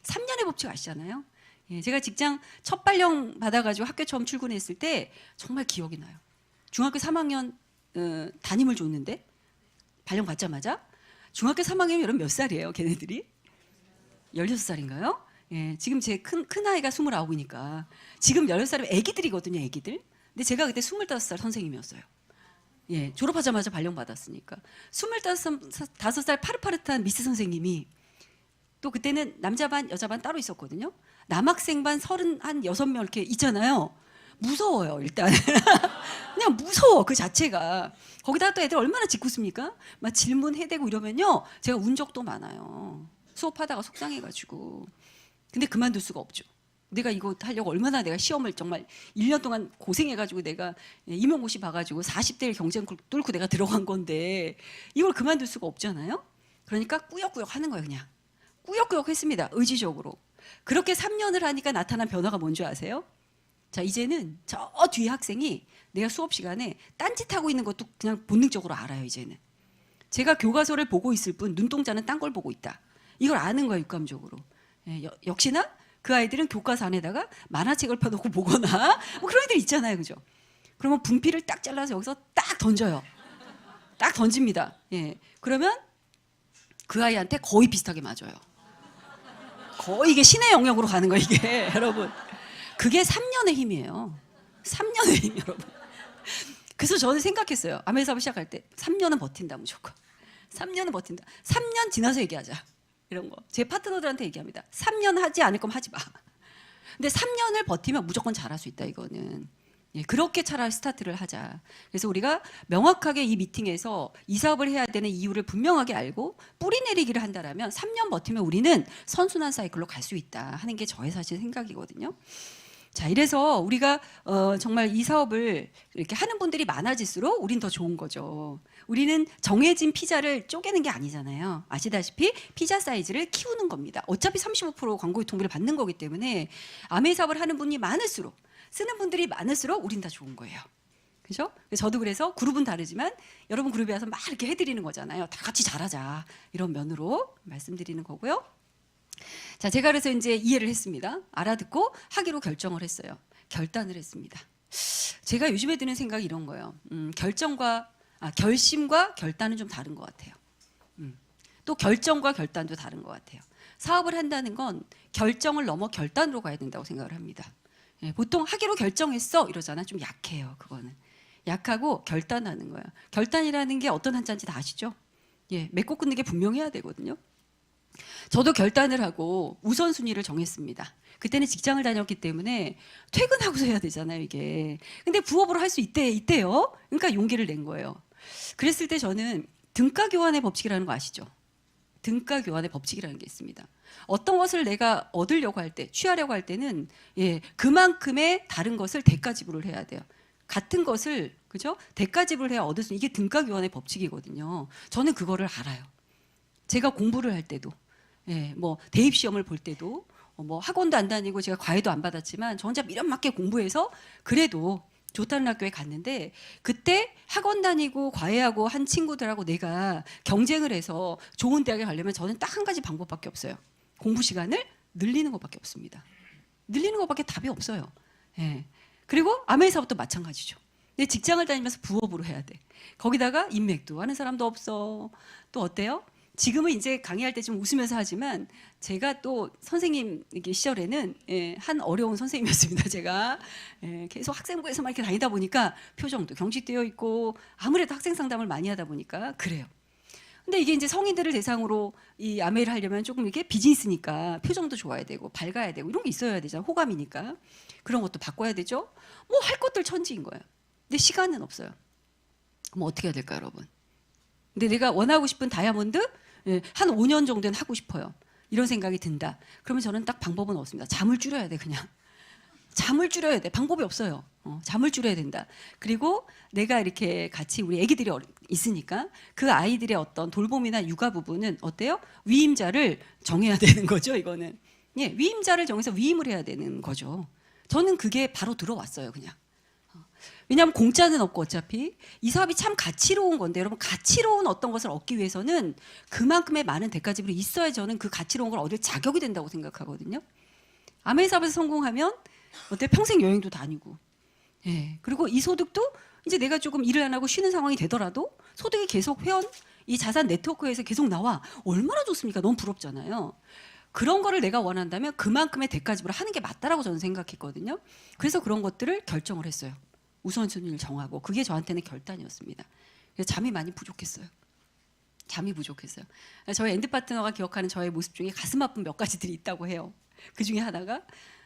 3년의 법칙 아시잖아요. 예, 제가 직장 첫 발령 받아가지고 학교 처음 출근했을 때 정말 기억이 나요. 중학교 3학년 담임을 줬는데 발령 받자마자 중학교 3학년이면 여러분 몇 살이에요? 걔네들이? 16살인가요? 예, 지금 제 큰 아이가 29이니까 지금 16살이면 애기들이거든요, 애기들. 근데 제가 그때 25살 선생님이었어요. 예, 졸업하자마자 발령 받았으니까 25살 파릇파릇한 미스 선생님이 또 그때는 남자 반 여자 반 따로 있었거든요. 남학생 반 36명 이렇게 있잖아요. 무서워요, 일단. 그냥 무서워, 그 자체가. 거기다가 또 애들 얼마나 짓궂습니까? 막 질문 해대고 이러면요, 제가 운 적도 많아요. 수업하다가 속상해가지고. 근데 그만둘 수가 없죠. 내가 이거 하려고 얼마나 내가 시험을 정말 1년 동안 고생해가지고 내가 임용고시 봐가지고 40대 경쟁 뚫고 내가 들어간 건데 이걸 그만둘 수가 없잖아요. 그러니까 꾸역꾸역 하는 거예요, 그냥. 꾸역꾸역 했습니다, 의지적으로. 그렇게 3년을 하니까 나타난 변화가 뭔지 아세요? 자, 이제는 저 뒤에 학생이 내가 수업 시간에 딴짓하고 있는 것도 그냥 본능적으로 알아요, 이제는. 제가 교과서를 보고 있을 뿐 눈동자는 딴 걸 보고 있다. 이걸 아는 거예요, 육감적으로. 예, 역시나 그 아이들은 교과서 안에다가 만화책을 펴놓고 보거나 뭐 그런 애들 있잖아요, 그죠? 그러면 분필을 딱 잘라서 여기서 딱 던져요. 딱 던집니다. 예, 그러면 그 아이한테 거의 비슷하게 맞아요. 거의 이게 신의 영역으로 가는 거예요, 이게. 여러분. 그게 3년의 힘이에요. 3년의 힘, 여러분. 그래서 저는 생각했어요. 아메이 사업을 시작할 때 3년은 버틴다, 무조건. 3년은 버틴다. 3년 지나서 얘기하자. 이런 거. 제 파트너들한테 얘기합니다. 3년 하지 않을 거면 하지 마. 근데 3년을 버티면 무조건 잘할 수 있다, 이거는. 예, 그렇게 차라리 스타트를 하자. 그래서 우리가 명확하게 이 미팅에서 이 사업을 해야 되는 이유를 분명하게 알고 뿌리 내리기를 한다라면 3년 버티면 우리는 선순환 사이클로 갈 수 있다 하는 게 저의 사실 생각이거든요. 자, 이래서 우리가 정말 이 사업을 이렇게 하는 분들이 많아질수록 우린 더 좋은 거죠. 우리는 정해진 피자를 쪼개는 게 아니잖아요. 아시다시피 피자 사이즈를 키우는 겁니다. 어차피 35% 광고 유통비를 받는 거기 때문에 아메이 사업을 하는 분이 많을수록, 쓰는 분들이 많을수록 우린 다 좋은 거예요. 그죠? 저도 그래서 그룹은 다르지만 여러분 그룹에 와서 막 이렇게 해드리는 거잖아요. 다 같이 잘하자, 이런 면으로 말씀드리는 거고요. 자, 제가 그래서 이제 이해를 했습니다. 알아듣고 하기로 결정을 했어요. 결단을 했습니다. 제가 요즘에 드는 생각이 이런 거예요. 결심과 결단은 좀 다른 것 같아요. 또 결정과 결단도 다른 것 같아요. 사업을 한다는 건 결정을 넘어 결단으로 가야 된다고 생각을 합니다. 예, 보통 하기로 결정했어 이러잖아. 좀 약해요, 그거는. 약하고 결단하는 거예요. 결단이라는 게 어떤 한자인지 다 아시죠? 예, 맺고 끊는 게 분명해야 되거든요. 저도 결단을 하고 우선순위를 정했습니다. 그때는 직장을 다녔기 때문에 퇴근하고서 해야 되잖아요, 이게. 근데 부업으로 할 수 있대요. 그러니까 용기를 낸 거예요. 그랬을 때 저는 등가 교환의 법칙이라는 거 아시죠? 등가 교환의 법칙이라는 게 있습니다. 어떤 것을 내가 얻으려고 할 때, 취하려고 할 때는 그만큼의 다른 것을 대가 지불을 해야 돼요. 같은 것을, 그죠? 대가 지불을 해야 얻을 수 있는, 이게 등가 교환의 법칙이거든요. 저는 그거를 알아요. 제가 공부를 할 때도, 뭐 대입 시험을 볼 때도, 뭐 학원도 안 다니고 제가 과외도 안 받았지만 저 혼자 미련 맞게 공부해서 그래도 좋다는 학교에 갔는데 그때 학원 다니고 과외하고 한 친구들하고 내가 경쟁을 해서 좋은 대학에 가려면 저는 딱 한 가지 방법밖에 없어요. 공부 시간을 늘리는 것밖에 없습니다. 늘리는 것밖에 답이 없어요. 예. 그리고 아메리카부터 마찬가지죠. 내 직장을 다니면서 부업으로 해야 돼. 거기다가 인맥도 하는 사람도 없어. 또 어때요? 지금은 이제 강의할 때 좀 웃으면서 하지만 제가 또 선생님 시절에는 한 어려운 선생님이었습니다. 제가 계속 학생부에서만 이렇게 다니다 보니까 표정도 경직되어 있고 아무래도 학생 상담을 많이 하다 보니까 그래요. 근데 이게 이제 성인들을 대상으로 이 아메를 하려면 조금 이렇게 비즈니스니까 표정도 좋아야 되고 밝아야 되고 이런 게 있어야 되잖아요. 호감이니까. 그런 것도 바꿔야 되죠. 뭐 할 것들 천지인 거예요. 근데 시간은 없어요. 그럼 어떻게 해야 될까요, 여러분? 근데 내가 원하고 싶은 다이아몬드 한 5년 정도는 하고 싶어요. 이런 생각이 든다. 그러면 저는 딱 방법은 없습니다. 잠을 줄여야 돼, 그냥. 잠을 줄여야 돼. 방법이 없어요. 잠을 줄여야 된다. 그리고 내가 이렇게 같이 우리 애기들이 있으니까 그 아이들의 어떤 돌봄이나 육아 부분은 어때요? 위임자를 정해야 되는 거죠, 이거는. 예, 위임자를 정해서 위임을 해야 되는 거죠. 저는 그게 바로 들어왔어요, 그냥. 왜냐하면 공짜는 없고 어차피 이 사업이 참 가치로운 건데 여러분 가치로운 어떤 것을 얻기 위해서는 그만큼의 많은 대가 지불이 있어야 저는 그 가치로운 걸 얻을 자격이 된다고 생각하거든요. 아메 사업에서 성공하면 어때 평생 여행도 다니고 예. 그리고 이 소득도 이제 내가 조금 일을 안 하고 쉬는 상황이 되더라도 소득이 계속 회원 이 자산 네트워크에서 계속 나와 얼마나 좋습니까? 너무 부럽잖아요. 그런 거를 내가 원한다면 그만큼의 대가 지불을 하는 게 맞다라고 저는 생각했거든요. 그래서 그런 것들을 결정을 했어요. 우선순위를 정하고 그게 저한테는 결단이었습니다. 그래서 잠이 많이 부족했어요. 잠이 부족했어요. 저희 엔드 파트너가 기억하는 저의 모습 중에 가슴 아픈 몇 가지들이 있다고 해요. 그 중에 하나가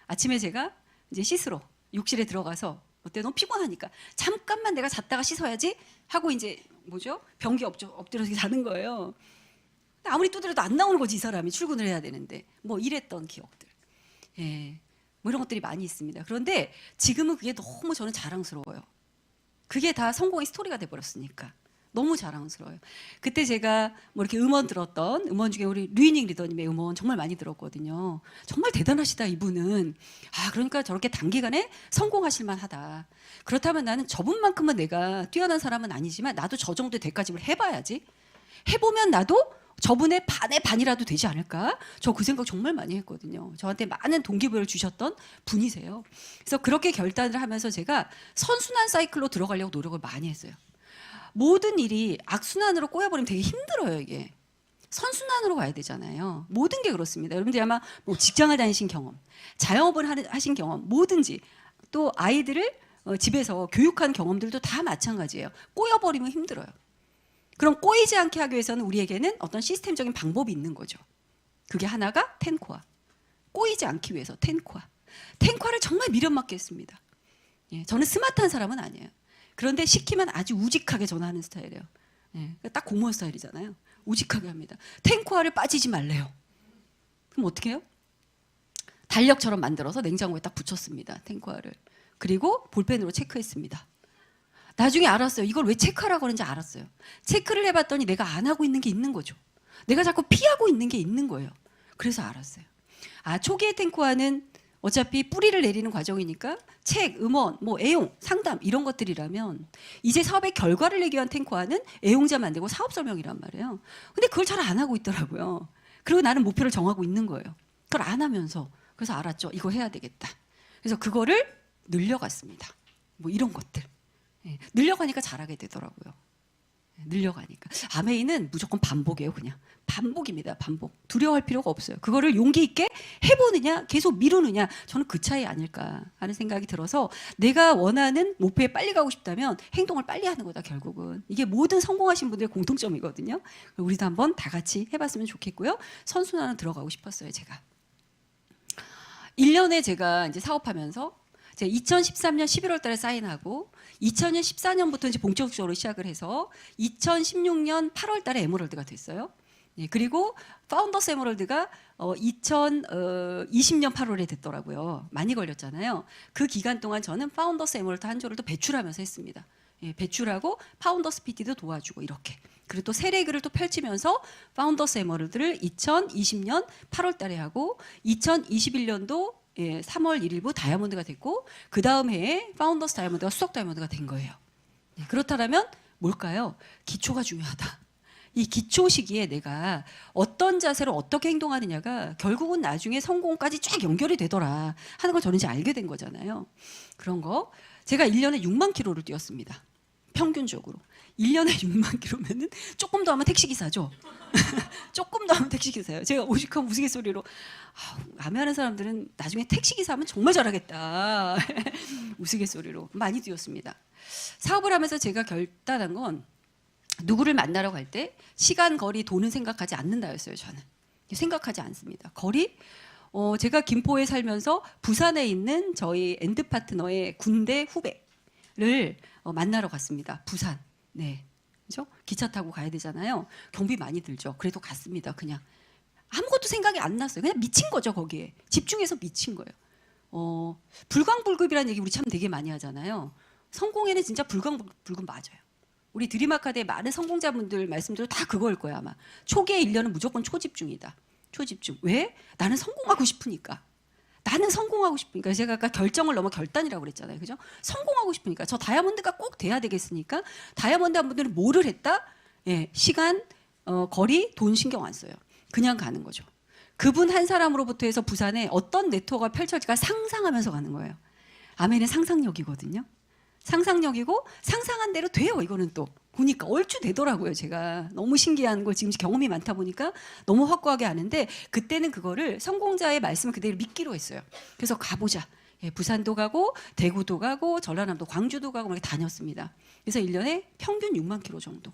아침에 제가 이제 씻으러 욕실에 들어가서 어때 너무 피곤하니까 잠깐만 내가 잤다가 씻어야지 하고 이제 뭐죠? 변기 엎드려서 자는 거예요. 아무리 두드려도 안 나오는 거지 이 사람이 출근을 해야 되는데 뭐 이랬던 기억들. 예. 뭐 이런 것들이 많이 있습니다. 그런데 지금은 그게 너무 저는 자랑스러워요. 그게 다 성공의 스토리가 돼버렸으니까 너무 자랑스러워요. 그때 제가 뭐 이렇게 음원 들었던 음원 중에 우리 류이닝 리더님의 음원 정말 많이 들었거든요. 정말 대단하시다 이분은. 아 그러니까 저렇게 단기간에 성공하실 만하다. 그렇다면 나는 저분만큼은 내가 뛰어난 사람은 아니지만 나도 저 정도의 대가집을 해봐야지. 해보면 나도 저분의 반의 반이라도 되지 않을까? 저 그 생각 정말 많이 했거든요. 저한테 많은 동기부여를 주셨던 분이세요. 그래서 그렇게 결단을 하면서 제가 선순환 사이클로 들어가려고 노력을 많이 했어요. 모든 일이 악순환으로 꼬여버리면 되게 힘들어요, 이게. 선순환으로 가야 되잖아요. 모든 게 그렇습니다. 여러분들이 아마 뭐 직장을 다니신 경험, 자영업을 하신 경험, 뭐든지 또 아이들을 집에서 교육한 경험들도 다 마찬가지예요. 꼬여버리면 힘들어요. 그럼 꼬이지 않게 하기 위해서는 우리에게는 어떤 시스템적인 방법이 있는 거죠. 그게 하나가 텐코아. 꼬이지 않기 위해서 텐코아. 텐코아를 정말 미련맞게 했습니다. 예, 저는 스마트한 사람은 아니에요. 그런데 시키면 아주 우직하게 전화하는 스타일이에요. 예, 딱 공무원 스타일이잖아요. 우직하게 합니다. 텐코아를 빠지지 말래요. 그럼 어떻게 해요? 달력처럼 만들어서 냉장고에 딱 붙였습니다. 텐코아를. 그리고 볼펜으로 체크했습니다. 나중에 알았어요. 이걸 왜 체크하라고 하는지 알았어요. 체크를 해봤더니 내가 안 하고 있는 게 있는 거죠. 내가 자꾸 피하고 있는 게 있는 거예요. 그래서 알았어요. 아, 초기의 텐코아는 어차피 뿌리를 내리는 과정이니까 책, 음원, 뭐 애용, 상담 이런 것들이라면 이제 사업의 결과를 내기 위한 텐코아는 애용자 만들고 사업 설명이란 말이에요. 근데 그걸 잘 안 하고 있더라고요. 그리고 나는 목표를 정하고 있는 거예요. 그걸 안 하면서. 그래서 알았죠. 이거 해야 되겠다. 그래서 그거를 늘려갔습니다. 뭐 이런 것들. 예, 늘려가니까 잘하게 되더라고요. 늘려가니까. 아메이는 무조건 반복이에요, 그냥. 반복입니다, 반복. 두려워할 필요가 없어요. 그거를 용기 있게 해보느냐, 계속 미루느냐, 저는 그 차이 아닐까 하는 생각이 들어서 내가 원하는 목표에 빨리 가고 싶다면 행동을 빨리 하는 거다, 결국은. 이게 모든 성공하신 분들의 공통점이거든요. 우리도 한번 다 같이 해봤으면 좋겠고요. 선순환은 들어가고 싶었어요, 제가. 1년에 제가 이제 사업하면서 2013년 11월 달에 사인하고 2014년부터 이제 본격적으로 시작을 해서 2016년 8월 달에 에메랄드가 됐어요. 예, 그리고 파운더스 에메랄드가 2020년 8월에 됐더라고요. 많이 걸렸잖아요. 그 기간 동안 저는 파운더스 에메랄드 한 조를 또 배출하면서 했습니다. 예, 배출하고 파운더스 PT도 도와주고 이렇게. 그리고 또 세례교를 또 펼치면서 파운더스 에메랄드를 2020년 8월 달에 하고 2021년도 예, 3월 1일부 다이아몬드가 됐고 그 다음 해에 파운더스 다이아몬드가 수석 다이아몬드가 된 거예요. 예, 그렇다면 뭘까요? 기초가 중요하다. 이 기초 시기에 내가 어떤 자세로 어떻게 행동하느냐가 결국은 나중에 성공까지 쫙 연결이 되더라 하는 걸 저는 이제 알게 된 거잖아요. 그런 거 제가 1년에 6만 킬로를 뛰었습니다. 평균적으로 1년에 6만 킬로면은 조금 더 하면 택시기사죠. 조금 더 하면 택시기사예요. 제가 오죽하면 우스갯소리로 아메하는 사람들은 나중에 택시기사 하면 정말 잘하겠다. 우스갯소리로 많이 뛰었습니다. 사업을 하면서 제가 결단한 건 누구를 만나러 갈 때 시간, 거리, 돈은 생각하지 않는다였어요. 저는 생각하지 않습니다. 거리? 제가 김포에 살면서 부산에 있는 저희 엔드 파트너의 군대 후배를 만나러 갔습니다. 부산. 네, 그죠? 기차 타고 가야 되잖아요. 경비 많이 들죠. 그래도 갔습니다. 그냥 아무것도 생각이 안 났어요. 그냥 미친 거죠. 거기에 집중해서 미친 거예요. 불광불급이라는 얘기 우리 참 되게 많이 하잖아요. 성공에는 진짜 불광불급 맞아요. 우리 드림아카드의 많은 성공자분들 말씀대로 다 그거일 거예요 아마. 초기의 1년은 무조건 초집중이다. 초집중. 왜? 나는 성공하고 싶으니까. 나는 성공하고 싶으니까. 제가 아까 결정을 넘어 결단이라고 그랬잖아요. 그죠? 성공하고 싶으니까. 저 다이아몬드가 꼭 돼야 되겠으니까 다이아몬드 한 분들은 뭐를 했다? 예, 시간, 거리, 돈 신경 안 써요. 그냥 가는 거죠. 그분 한 사람으로부터 해서 부산에 어떤 네트워크가 펼쳐질까 상상하면서 가는 거예요. 아멘은 상상력이거든요. 상상력이고 상상한 대로 돼요. 이거는 또 보니까 얼추 되더라고요. 제가 너무 신기한 걸 지금 경험이 많다 보니까 너무 확고하게 아는데 그때는 그거를 성공자의 말씀을 그대로 믿기로 했어요. 그래서 가보자. 예, 부산도 가고 대구도 가고 전라남도 광주도 가고 이렇게 다녔습니다. 그래서 1년에 평균 6만 킬로 정도.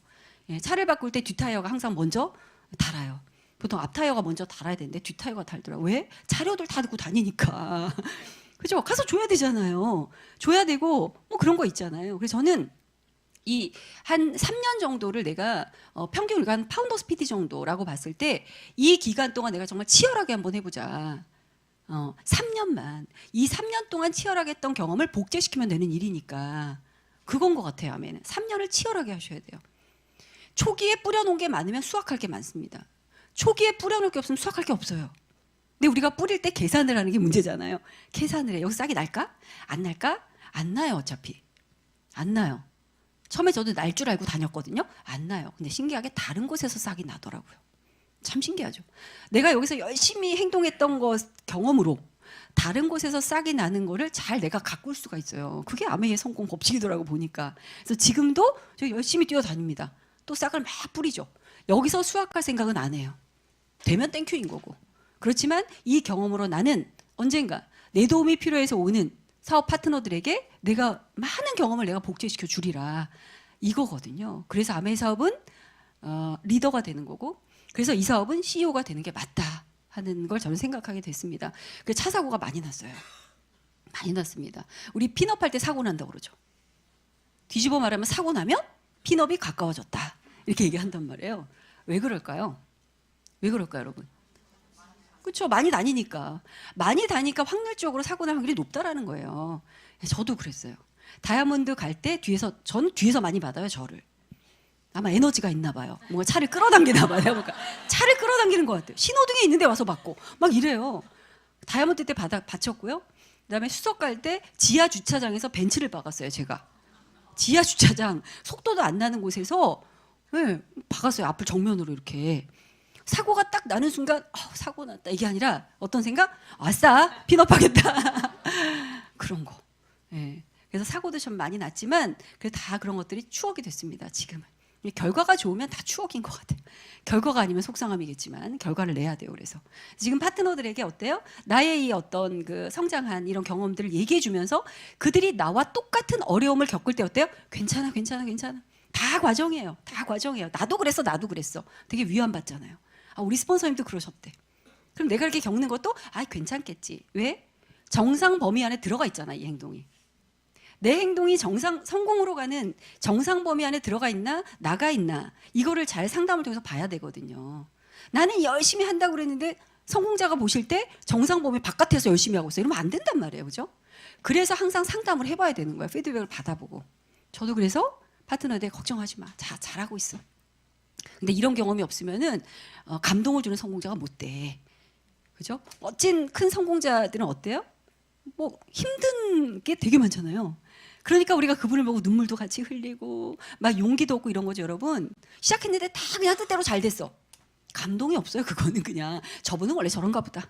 예, 차를 바꿀 때 뒷타이어가 항상 먼저 달아요. 보통 앞타이어가 먼저 달아야 되는데 뒷타이어가 달더라고요. 왜? 자료들 다 듣고 다니니까. 그죠? 가서 줘야 되잖아요. 줘야 되고 뭐 그런 거 있잖아요. 그래서 저는 이 한 3년 정도를 내가 평균 우리가 한 파운더스 PT 정도라고 봤을 때 이 기간 동안 내가 정말 치열하게 한번 해보자. 3년만. 이 3년 동안 치열하게 했던 경험을 복제시키면 되는 일이니까 그건 것 같아요. 아멘. 3년을 치열하게 하셔야 돼요. 초기에 뿌려놓은 게 많으면 수확할 게 많습니다. 초기에 뿌려놓을 게 없으면 수확할 게 없어요. 근데 우리가 뿌릴 때 계산을 하는 게 문제잖아요. 계산을 해. 여기 싹이 날까? 안 날까? 안 나요. 어차피. 안 나요. 처음에 저도 날 줄 알고 다녔거든요. 안 나요. 근데 신기하게 다른 곳에서 싹이 나더라고요. 참 신기하죠. 내가 여기서 열심히 행동했던 거 경험으로 다른 곳에서 싹이 나는 거를 잘 내가 가꿀 수가 있어요. 그게 아메의 성공 법칙이더라고 보니까. 그래서 지금도 저 열심히 뛰어다닙니다. 또 싹을 막 뿌리죠. 여기서 수확할 생각은 안 해요. 되면 땡큐인 거고. 그렇지만 이 경험으로 나는 언젠가 내 도움이 필요해서 오는 사업 파트너들에게 내가 많은 경험을 내가 복제시켜 주리라 이거거든요. 그래서 아메 사업은 리더가 되는 거고 그래서 이 사업은 CEO가 되는 게 맞다 하는 걸 저는 생각하게 됐습니다. 그 차 사고가 많이 났어요. 많이 났습니다. 우리 핀업할 때 사고 난다고 그러죠. 뒤집어 말하면 사고 나면 핀업이 가까워졌다 이렇게 얘기한단 말이에요. 왜 그럴까요? 왜 그럴까요 여러분? 그렇죠. 많이 다니니까. 많이 다니니까 확률적으로 사고 날 확률이 높다라는 거예요. 저도 그랬어요. 다이아몬드 갈 때 전 뒤에서 많이 받아요, 저를. 아마 에너지가 있나 봐요. 뭔가 차를 끌어당기나 봐요. 그러니까 차를 끌어당기는 것 같아요. 신호등이 있는데 와서 받고 막 이래요. 다이아몬드 때 받쳤고요. 그다음에 수석 갈 때 지하 주차장에서 벤츠를 박았어요, 제가. 지하 주차장 속도도 안 나는 곳에서 네, 박았어요. 앞을 정면으로 이렇게. 사고가 딱 나는 순간 사고 났다 이게 아니라 어떤 생각? 아싸 핀업하겠다 그런 거. 예. 그래서 사고도 좀 많이 났지만 다 그런 것들이 추억이 됐습니다. 지금은 결과가 좋으면 다 추억인 것 같아요. 결과가 아니면 속상함이겠지만 결과를 내야 돼요. 그래서 지금 파트너들에게 어때요? 나의 이 어떤 그 성장한 이런 경험들을 얘기해 주면서 그들이 나와 똑같은 어려움을 겪을 때 어때요? 괜찮아 괜찮아 괜찮아 다 과정이에요. 다 과정이에요. 나도 그랬어 나도 그랬어 되게 위안받잖아요. 우리 스폰서님도 그러셨대. 그럼 내가 이렇게 겪는 것도 괜찮겠지. 왜? 정상 범위 안에 들어가 있잖아 이 행동이. 내 행동이 성공으로 가는 정상 범위 안에 들어가 있나 나가 있나 이거를 잘 상담을 통해서 봐야 되거든요. 나는 열심히 한다고 그랬는데 성공자가 보실 때 정상 범위 바깥에서 열심히 하고 있어요. 이러면 안 된단 말이에요. 그죠? 그래서 항상 상담을 해봐야 되는 거예요. 피드백을 받아보고. 저도 그래서 파트너들 걱정하지 마. 잘하고 있어. 근데 이런 경험이 없으면은 감동을 주는 성공자가 못 돼. 그죠? 멋진 큰 성공자들은 어때요? 뭐 힘든 게 되게 많잖아요. 그러니까 우리가 그분을 보고 눈물도 같이 흘리고 막 용기도 얻고 이런 거죠, 여러분. 시작했는데 다 그냥 뜻대로 잘 됐어. 감동이 없어요. 그거는 그냥 저분은 원래 저런가 보다.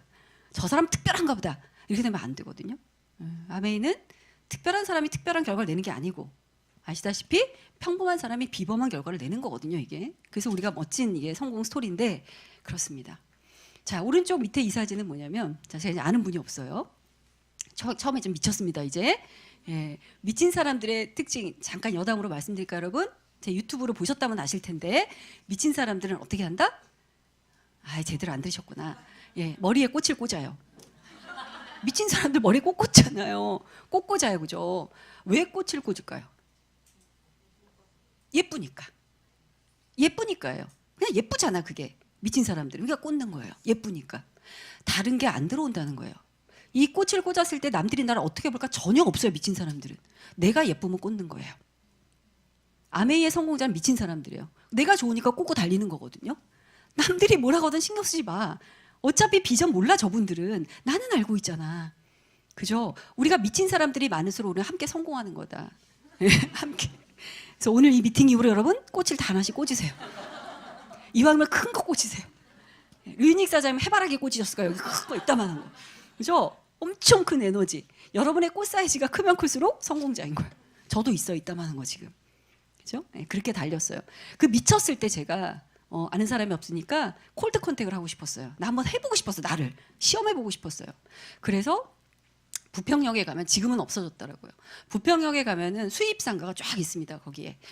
저 사람 특별한가 보다. 이렇게 되면 안 되거든요. 아메이는 특별한 사람이 특별한 결과를 내는 게 아니고 아시다시피 평범한 사람이 비범한 결과를 내는 거거든요, 이게. 그래서 우리가 멋진 이게 성공 스토리인데 그렇습니다. 자, 오른쪽 밑에 이 사진은 뭐냐면, 자, 제가 이제 아는 분이 없어요. 처음에 좀 미쳤습니다, 이제. 예, 미친 사람들의 특징 잠깐 여담으로 말씀드릴까요, 여러분? 제 유튜브로 보셨다면 아실 텐데 미친 사람들은 어떻게 한다? 아, 제대로 안 들으셨구나. 예, 머리에 꽃을 꽂아요. 미친 사람들 머리에 꽃 꽂잖아요. 꽃 꽂아요, 그죠? 왜 꽃을 꽂을까요? 예쁘니까. 예쁘니까요. 그냥 예쁘잖아, 그게. 미친 사람들은. 그러니까 꽂는 거예요. 예쁘니까. 다른 게 안 들어온다는 거예요. 이 꽃을 꽂았을 때 남들이 나를 어떻게 볼까 전혀 없어요, 미친 사람들은. 내가 예쁘면 꽂는 거예요. 아메이의 성공자는 미친 사람들이에요. 내가 좋으니까 꽂고 달리는 거거든요. 남들이 뭐라고 하든 신경 쓰지 마. 어차피 비전 몰라, 저분들은. 나는 알고 있잖아. 그죠? 우리가 미친 사람들이 많을수록 우리가 함께 성공하는 거다. 함께. 그래서 오늘 이 미팅 이후로 여러분 꽃을 다 하나씩 꽂으세요. 이왕이면 큰 거 꽂으세요. 류인익 사장님 해바라기 꽂으셨을까요? 여기 큰 거 이따만한 거. 그죠? 엄청 큰 에너지. 여러분의 꽃 사이즈가 크면 클수록 성공자인 거예요. 저도 있어요, 이따만한 거 지금. 그죠? 네, 그렇게 달렸어요. 그 미쳤을 때 제가 아는 사람이 없으니까 콜드 컨택을 하고 싶었어요. 나 한번 해보고 싶었어요. 나를 시험해보고 싶었어요. 그래서 부평역에 가면, 지금은 없어졌더라고요. 부평역에 가면은 수입상가가 쫙 있습니다.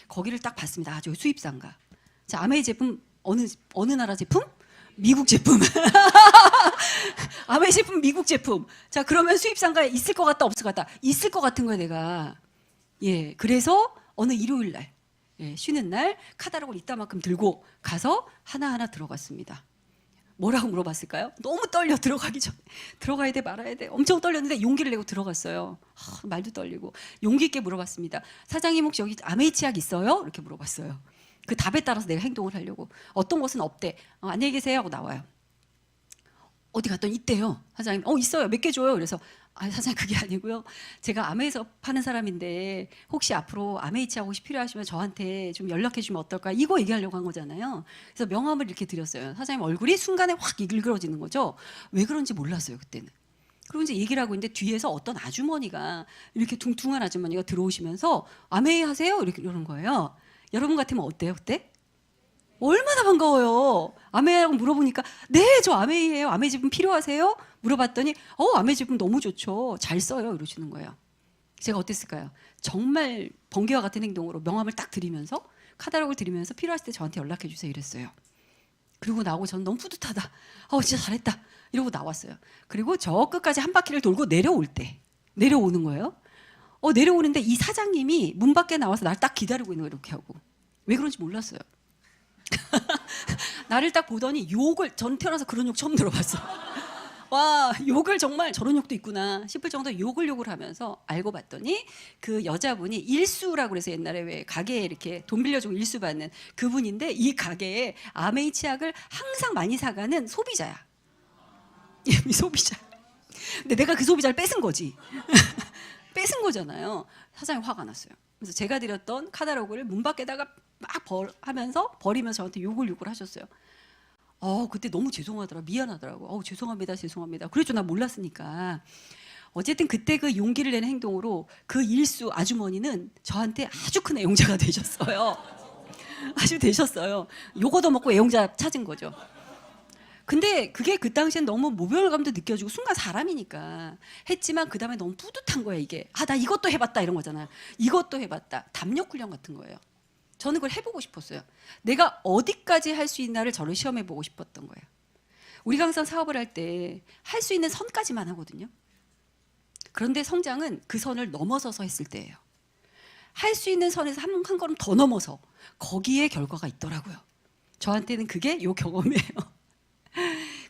거기를 딱 봤습니다. 아, 저기 수입상가. 자, 아메이 제품 어느 나라 제품? 미국 제품. 아메이 제품 미국 제품. 자, 그러면 수입상가에 있을 것 같다, 없을 것 같다? 있을 것 같은 거예요, 내가. 예, 그래서 어느 일요일 날, 예, 쉬는 날 카달록을 이따만큼 들고 가서 하나하나 들어갔습니다. 뭐라고 물어봤을까요? 너무 떨려, 들어가기 전에. 들어가야 돼, 말아야 돼. 엄청 떨렸는데 용기를 내고 들어갔어요. 말도 떨리고. 용기 있게 물어봤습니다. 사장님 혹시 여기 아메이 치약 있어요? 이렇게 물어봤어요. 그 답에 따라서 내가 행동을 하려고. 어떤 곳은 없대. 안녕히 계세요 하고 나와요. 어디 갔더니 있대요. 사장님, 있어요. 몇 개 줘요. 그래서 사장님 그게 아니고요. 제가 아메이에서 파는 사람인데 혹시 앞으로 아메이치약 혹시 필요하시면 저한테 좀 연락해 주면 어떨까? 이거 얘기하려고 한 거잖아요. 그래서 명함을 이렇게 드렸어요. 사장님 얼굴이 순간에 확 일그러지는 거죠. 왜 그런지 몰랐어요, 그때는. 그리고 이제 얘기를 하고 있는데 뒤에서 어떤 아주머니가, 이렇게 둥둥한 아주머니가 들어오시면서 아메이 하세요? 이렇게 이러는 거예요. 여러분 같으면 어때요, 그때? 얼마나 반가워요. 아메이라고 물어보니까 네, 저 아메이예요. 아메이 제품 필요하세요? 물어봤더니 아메이 제품 너무 좋죠. 잘 써요. 이러시는 거예요. 제가 어땠을까요? 정말 번개와 같은 행동으로 명함을 딱 드리면서, 카달록을 드리면서 필요하실 때 저한테 연락해 주세요 이랬어요. 그리고 나오고 저는 너무 뿌듯하다. 진짜 잘했다. 이러고 나왔어요. 그리고 저 끝까지 한 바퀴를 돌고 내려오는 거예요. 내려오는데 이 사장님이 문 밖에 나와서 날 딱 기다리고 있는 거예요. 이렇게 하고. 왜 그런지 몰랐어요. 나를 딱 보더니 욕을, 전 태어나서 그런 욕 처음 들어봤어. 와, 욕을, 정말 저런 욕도 있구나 싶을 정도로 욕을 하면서 알고 봤더니 그 여자분이 일수라고 그래서 옛날에 왜 가게에 이렇게 돈 빌려주고 일수 받는 그분인데, 이 가게에 아메이 치약을 항상 많이 사가는 소비자야. 이 소비자. 근데 내가 그 소비자를 뺏은 거지. 뺏은 거잖아요. 사장님 화가 났어요. 그래서 제가 드렸던 카달로그를 문 밖에다가 막 하면서 버리면서 저한테 욕을 하셨어요. 그때 너무 죄송하더라, 미안하더라고. 죄송합니다. 그랬죠, 나 몰랐으니까. 어쨌든 그때 그 용기를 내는 행동으로 그 일수 아주머니는 저한테 아주 큰 애용자가 되셨어요. 아주 되셨어요. 욕 얻어먹고 애용자 찾은 거죠. 근데 그게 그 당시엔 너무 모멸감도 느껴지고, 순간 사람이니까 했지만 그 다음에 너무 뿌듯한 거예요, 이게. 나 이것도 해봤다, 이런 거잖아요. 이것도 해봤다. 담력 훈련 같은 거예요. 저는 그걸 해보고 싶었어요. 내가 어디까지 할 수 있나를 저를 시험해보고 싶었던 거예요. 우리가 항상 사업을 할 때 할 수 있는 선까지만 하거든요. 그런데 성장은 그 선을 넘어서서 했을 때예요. 할 수 있는 선에서 한 걸음 더 넘어서 거기에 결과가 있더라고요. 저한테는 그게 요 경험이에요.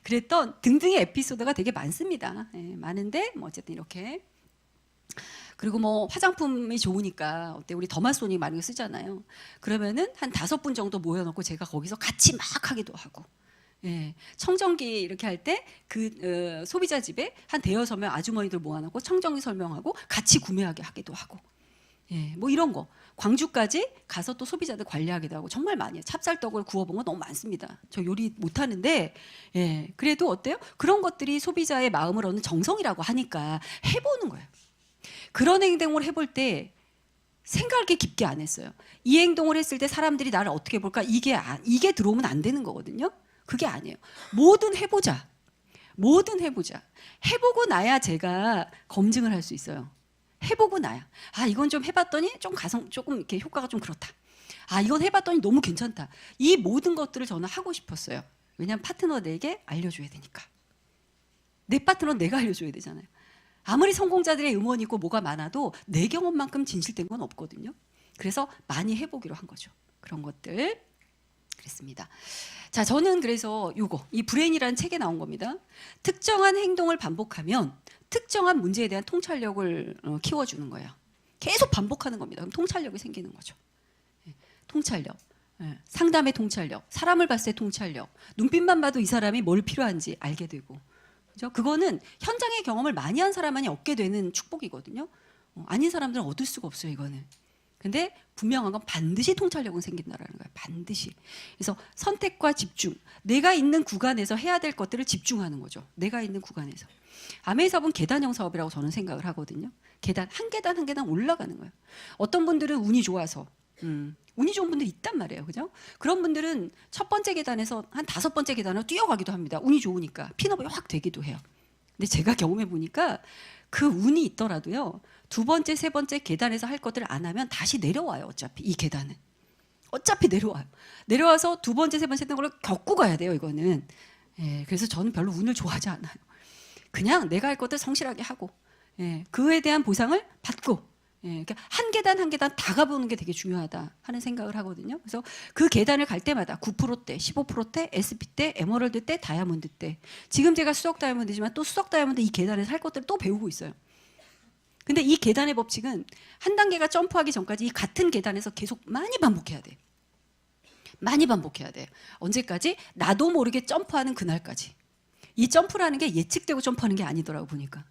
그랬던 등등의 에피소드가 되게 많습니다. 많은데 어쨌든 이렇게. 그리고 화장품이 좋으니까 우리 더마소니 많이 쓰잖아요. 그러면은 한 5분 정도 모여놓고 제가 거기서 같이 막 하기도 하고, 예, 청정기 이렇게 할 때 그 소비자 집에 한 대여섯 명 아주머니들 모아놓고 청정기 설명하고 같이 구매하게 하기도 하고, 예, 뭐 이런 거. 광주까지 가서 또 소비자들 관리하기도 하고 정말 많이 해요. 찹쌀떡을 구워본 거 너무 많습니다. 저 요리 못하는데, 예, 그래도 어때요? 그런 것들이 소비자의 마음을 얻는 정성이라고 하니까 해보는 거예요. 그런 행동을 해볼 때 생각을 깊게 안 했어요. 이 행동을 했을 때 사람들이 나를 어떻게 볼까? 이게 들어오면 안 되는 거거든요. 그게 아니에요. 뭐든 해보자. 뭐든 해보자. 해보고 나야 제가 검증을 할 수 있어요. 해보고 나야. 아, 이건 좀 해봤더니 조금 이렇게 효과가 좀 그렇다. 아, 이건 해봤더니 너무 괜찮다. 이 모든 것들을 저는 하고 싶었어요. 왜냐하면 파트너에게 알려줘야 되니까. 내 파트너는 내가 알려줘야 되잖아요. 아무리 성공자들의 음원이 있고 뭐가 많아도 내 경험만큼 진실된 건 없거든요. 그래서 많이 해보기로 한 거죠. 그런 것들. 그랬습니다. 자, 저는 그래서 이 브레인이라는 책에 나온 겁니다. 특정한 행동을 반복하면 특정한 문제에 대한 통찰력을 키워주는 거예요. 계속 반복하는 겁니다. 그럼 통찰력이 생기는 거죠. 통찰력, 상담의 통찰력, 사람을 봤을 때 통찰력, 눈빛만 봐도 이 사람이 뭘 필요한지 알게 되고, 그죠? 그거는 현장의 경험을 많이 한 사람만이 얻게 되는 축복이거든요. 아닌 사람들은 얻을 수가 없어요, 이거는. 근데 분명한 건 반드시 통찰력은 생긴다라는 거예요. 반드시. 그래서 선택과 집중, 내가 있는 구간에서 해야 될 것들을 집중하는 거죠. 내가 있는 구간에서. 아메이 사업은 계단형 사업이라고 저는 생각을 하거든요. 한 계단 올라가는 거예요. 어떤 분들은 운이 좋아서 운이 좋은 분들이 있단 말이에요. 그죠? 그런 분들은 첫 번째 계단에서 한 5번째 계단으로 뛰어가기도 합니다. 운이 좋으니까 핀업이 확 되기도 해요. 근데 제가 경험해 보니까 그 운이 있더라도요, 2번째, 3번째 계단에서 할 것들을 안 하면 다시 내려와요. 어차피 이 계단은 어차피 내려와요. 내려와서 2번째, 3번째 했던 걸 겪고 가야 돼요. 이거는. 예, 그래서 저는 별로 운을 좋아하지 않아요. 그냥 내가 할 것들 성실하게 하고, 예, 그에 대한 보상을 받고, 예, 그러니까 한 계단 다 가보는 게 되게 중요하다 하는 생각을 하거든요. 그래서 그 계단을 갈 때마다 9%대, 15%대, SP 때, 에머럴드 때, 다이아몬드 때. 지금 제가 수석 다이아몬드지만 또 수석 다이아몬드 이 계단에서 할 것들을 또 배우고 있어요. 근데 이 계단의 법칙은 한 단계가 점프하기 전까지 이 같은 계단에서 계속 많이 반복해야 돼. 많이 반복해야 돼. 언제까지? 나도 모르게 점프하는 그날까지. 이 점프라는 게 예측되고 점프하는 게 아니더라고 보니까.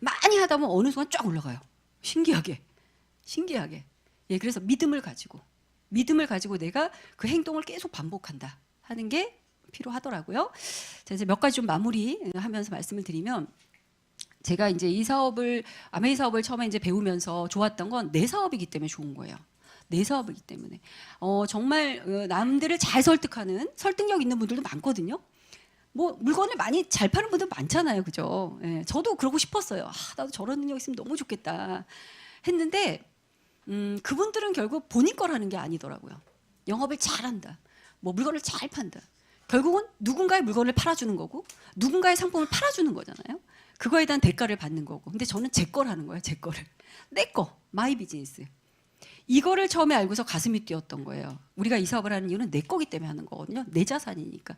많이 하다 보면 어느 순간 쫙 올라가요. 신기하게. 예, 그래서 믿음을 가지고 내가 그 행동을 계속 반복한다 하는 게 필요하더라고요. 자, 이제 몇 가지 좀 마무리하면서 말씀을 드리면, 제가 이제 이 사업을, 아메이 사업을 처음에 이제 배우면서 좋았던 건 내 사업이기 때문에 좋은 거예요. 내 사업이기 때문에. 정말 남들을 잘 설득하는 설득력 있는 분들도 많거든요. 뭐 물건을 많이 잘 파는 분들 많잖아요, 그죠? 예, 저도 그러고 싶었어요. 아, 나도 저런 능력 있으면 너무 좋겠다 했는데, 그분들은 결국 본인 거라는 게 아니더라고요. 영업을 잘한다, 뭐 물건을 잘 판다. 결국은 누군가의 물건을 팔아주는 거고, 누군가의 상품을 팔아주는 거잖아요. 그거에 대한 대가를 받는 거고. 근데 저는 제 거라는 거예요, 제 거를. 내 거, 마이 비즈니스. 이거를 처음에 알고서 가슴이 뛰었던 거예요. 우리가 이 사업을 하는 이유는 내 거기 때문에 하는 거거든요. 내 자산이니까.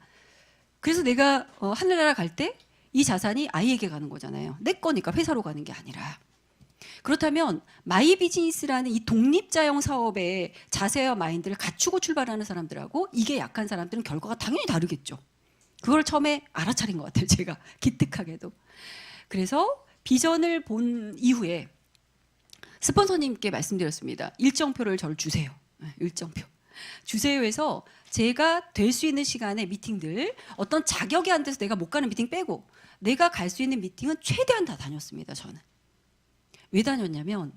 그래서 내가 하늘나라 갈 때 이 자산이 아이에게 가는 거잖아요. 내 거니까 회사로 가는 게 아니라. 그렇다면 마이 비즈니스라는 이 독립자형 사업의 자세와 마인드를 갖추고 출발하는 사람들하고 이게 약한 사람들은 결과가 당연히 다르겠죠. 그걸 처음에 알아차린 것 같아요. 제가 기특하게도. 그래서 비전을 본 이후에 스폰서님께 말씀드렸습니다. 일정표를 저를 주세요. 일정표. 주세요 해서 제가 될 수 있는 시간에 미팅들, 어떤 자격이 안 돼서 내가 못 가는 미팅 빼고 내가 갈 수 있는 미팅은 최대한 다 다녔습니다. 저는. 왜 다녔냐면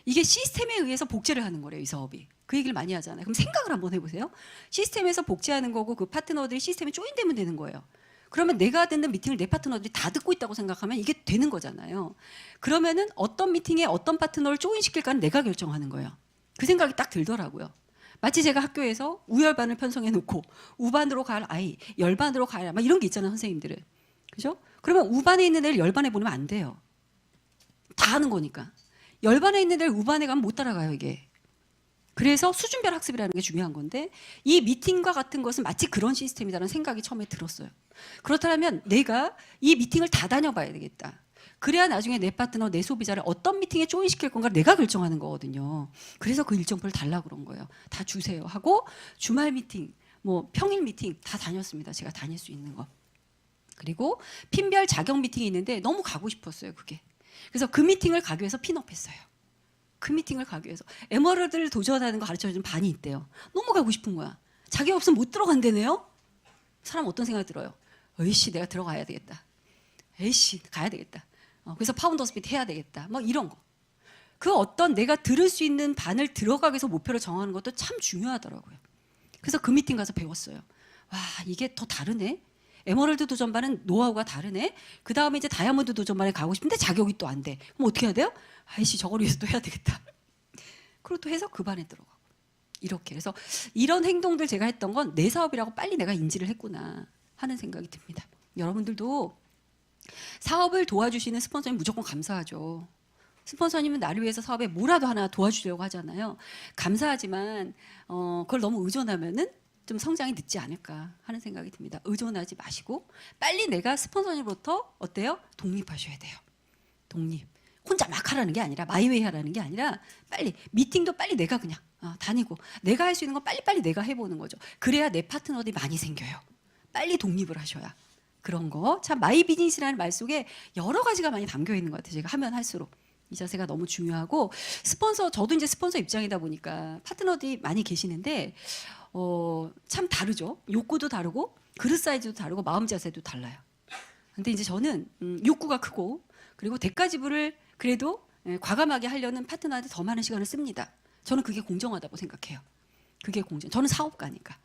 이게 시스템에 의해서 복제를 하는 거래요. 이 사업이. 그 얘기를 많이 하잖아요. 그럼 생각을 한번 해보세요. 시스템에서 복제하는 거고 그 파트너들이 시스템에 조인되면 되는 거예요. 그러면 내가 듣는 미팅을 내 파트너들이 다 듣고 있다고 생각하면 이게 되는 거잖아요. 그러면은 어떤 미팅에 어떤 파트너를 조인시킬까는 내가 결정하는 거예요. 그 생각이 딱 들더라고요. 마치 제가 학교에서 우열반을 편성해 놓고 우반으로 갈 아이, 열반으로 갈 아이, 막 이런 게 있잖아요, 선생님들은. 그죠? 그러면 우반에 있는 애를 열반에 보내면 안 돼요. 다 하는 거니까. 열반에 있는 애를 우반에 가면 못 따라가요, 이게. 그래서 수준별 학습이라는 게 중요한 건데, 이 미팅과 같은 것은 마치 그런 시스템이라는 생각이 처음에 들었어요. 그렇다면 내가 이 미팅을 다 다녀봐야 되겠다. 그래야 나중에 내 파트너, 내 소비자를 어떤 미팅에 조인시킬 건가 내가 결정하는 거거든요. 그래서 그 일정표를 달라고 그런 거예요. 다 주세요 하고 주말 미팅, 뭐 평일 미팅 다 다녔습니다. 제가 다닐 수 있는 거. 그리고 팀별 자격 미팅이 있는데 너무 가고 싶었어요. 그게. 그래서 그 미팅을 가기 위해서 핀업했어요. 그 미팅을 가기 위해서 에머러드를 도전하는 거 가르쳐주는 반이 있대요. 너무 가고 싶은 거야. 자격 없으면 못 들어간다네요. 사람 어떤 생각 들어요? 에이씨 내가 들어가야 되겠다. 에이씨 가야 되겠다. 그래서 파운더스 미팅 해야 되겠다. 뭐 이런 거. 그 어떤 내가 들을 수 있는 반을 들어가기 위해서 목표를 정하는 것도 참 중요하더라고요. 그래서 그 미팅 가서 배웠어요. 와 이게 더 다르네. 에머럴드 도전반은 노하우가 다르네. 그 다음에 이제 다이아몬드 도전반에 가고 싶은데 자격이 또 안 돼. 그럼 어떻게 해야 돼요? 아이씨 저걸 위해서 또 해야 되겠다. 그리고 또 해서 그 반에 들어가고 이렇게. 그래서 이런 행동들 제가 했던 건 내 사업이라고 빨리 내가 인지를 했구나 하는 생각이 듭니다. 여러분들도 사업을 도와주시는 스폰서님 무조건 감사하죠. 스폰서님은 나를 위해서 사업에 뭐라도 하나 도와주려고 하잖아요. 감사하지만 그걸 너무 의존하면은 좀 성장이 늦지 않을까 하는 생각이 듭니다. 의존하지 마시고 빨리 내가 스폰서님으로부터 어때요? 독립하셔야 돼요. 독립. 혼자 막 하라는 게 아니라 마이웨이 하라는 게 아니라 빨리 미팅도 빨리 내가 그냥 다니고 내가 할 수 있는 건 빨리빨리 내가 해보는 거죠. 그래야 내 파트너들이 많이 생겨요. 빨리 독립을 하셔야. 그런 거. 참 마이 비즈니스라는 말 속에 여러 가지가 많이 담겨 있는 것 같아요. 제가 하면 할수록. 이 자세가 너무 중요하고 스폰서 저도 이제 스폰서 입장이다 보니까 파트너들이 많이 계시는데 참 다르죠. 욕구도 다르고 그릇 사이즈도 다르고 마음 자세도 달라요. 근데 이제 저는 욕구가 크고 그리고 대가 지불을 그래도 과감하게 하려는 파트너한테 더 많은 시간을 씁니다. 저는 그게 공정하다고 생각해요. 그게 공정. 저는 사업가니까.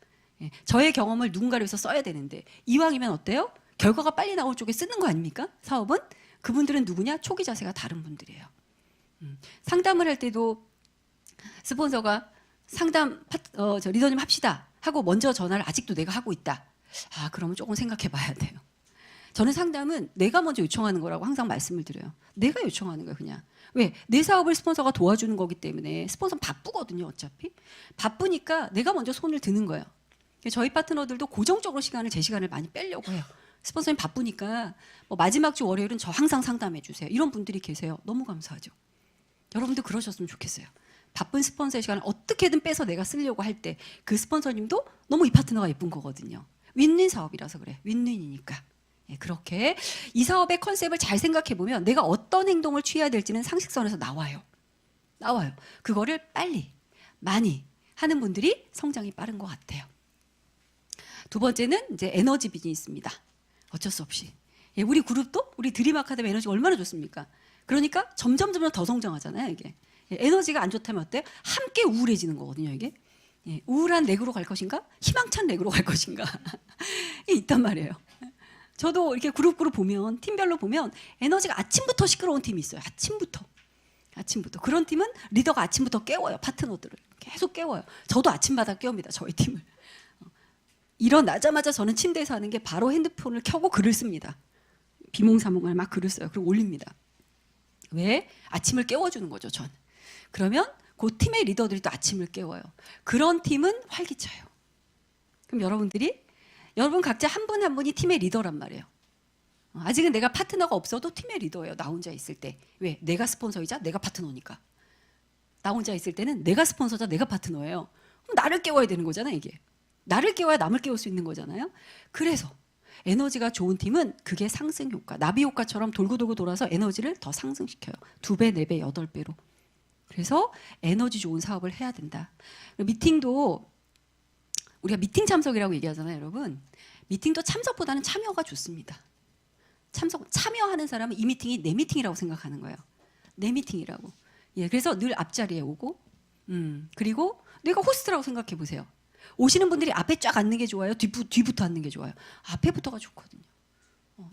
저의 경험을 누군가를 위해서 써야 되는데 이왕이면 어때요? 결과가 빨리 나올 쪽에 쓰는 거 아닙니까? 사업은? 그분들은 누구냐? 초기 자세가 다른 분들이에요. 상담을 할 때도 스폰서가 상담 저 리더님 합시다 하고 먼저 전화를 아직도 내가 하고 있다. 그러면 조금 생각해 봐야 돼요. 저는 상담은 내가 먼저 요청하는 거라고 항상 말씀을 드려요. 내가 요청하는 거예요, 그냥. 왜? 내 사업을 스폰서가 도와주는 거기 때문에 스폰서는 바쁘거든요, 어차피. 바쁘니까 내가 먼저 손을 드는 거예요. 저희 파트너들도 고정적으로 제 시간을 많이 빼려고 해요. 스폰서님 바쁘니까 마지막 주 월요일은 저 항상 상담해 주세요. 이런 분들이 계세요. 너무 감사하죠. 여러분도 그러셨으면 좋겠어요. 바쁜 스폰서의 시간을 어떻게든 빼서 내가 쓰려고 할 때 그 스폰서님도 너무 이 파트너가 예쁜 거거든요. 윈윈 사업이라서 그래. 윈윈이니까. 그렇게 이 사업의 컨셉을 잘 생각해 보면 내가 어떤 행동을 취해야 될지는 상식선에서 나와요. 그거를 빨리, 많이 하는 분들이 성장이 빠른 것 같아요. 두 번째는 이제 에너지 비즈니스입니다. 어쩔 수 없이. 우리 그룹도 우리 드림 아카데미 에너지가 얼마나 좋습니까? 그러니까 점점 더 성장하잖아요, 이게. 에너지가 안 좋다면 어때요? 함께 우울해지는 거거든요, 이게. 우울한 렉으로 갈 것인가? 희망찬 렉으로 갈 것인가? 이게 있단 말이에요. 저도 이렇게 그룹 보면, 팀별로 보면 에너지가 아침부터 시끄러운 팀이 있어요. 아침부터. 그런 팀은 리더가 아침부터 깨워요, 파트너들을. 계속 깨워요. 저도 아침마다 깨웁니다, 저희 팀을. 일어나자마자 저는 침대에서 하는 게 바로 핸드폰을 켜고 글을 씁니다. 비몽사몽을 막 글을 써요. 그리고 올립니다. 왜? 아침을 깨워주는 거죠, 전. 그러면 그 팀의 리더들이 또 아침을 깨워요. 그런 팀은 활기차요. 그럼 여러분 각자 한 분 한 분이 팀의 리더란 말이에요. 아직은 내가 파트너가 없어도 팀의 리더예요. 나 혼자 있을 때. 왜? 내가 스폰서이자 내가 파트너니까. 나 혼자 있을 때는 내가 스폰서자 내가 파트너예요. 그럼 나를 깨워야 되는 거잖아요, 이게. 나를 깨워야 남을 깨울 수 있는 거잖아요. 그래서 에너지가 좋은 팀은 그게 상승 효과, 나비 효과처럼 돌고 돌아서 에너지를 더 상승시켜요. 2배, 4배, 8배로. 그래서 에너지 좋은 사업을 해야 된다. 미팅도 우리가 미팅 참석이라고 얘기하잖아요, 여러분. 미팅도 참석보다는 참여가 좋습니다. 참여하는 사람은 이 미팅이 내 미팅이라고 생각하는 거예요. 내 미팅이라고. 그래서 늘 앞자리에 오고, 그리고 내가 호스트라고 생각해 보세요. 오시는 분들이 앞에 쫙 앉는 게 좋아요? 뒤부터 앉는 게 좋아요? 앞에부터가 좋거든요.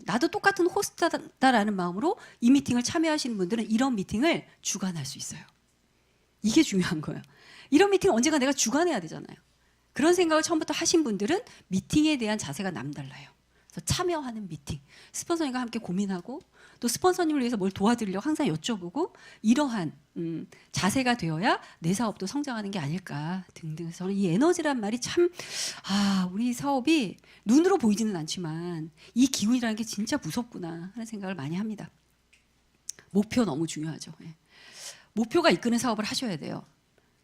나도 똑같은 호스트다라는 마음으로 이 미팅을 참여하시는 분들은 이런 미팅을 주관할 수 있어요. 이게 중요한 거예요. 이런 미팅 언젠가 내가 주관해야 되잖아요. 그런 생각을 처음부터 하신 분들은 미팅에 대한 자세가 남달라요. 그래서 참여하는 미팅, 스폰서님과 함께 고민하고 또 스폰서님을 위해서 뭘 도와드리려고 항상 여쭤보고 이러한 자세가 되어야 내 사업도 성장하는 게 아닐까 등등. 저는 이 에너지란 말이 참 우리 사업이 눈으로 보이지는 않지만 이 기운이라는 게 진짜 무섭구나 하는 생각을 많이 합니다. 목표 너무 중요하죠. 목표가 이끄는 사업을 하셔야 돼요.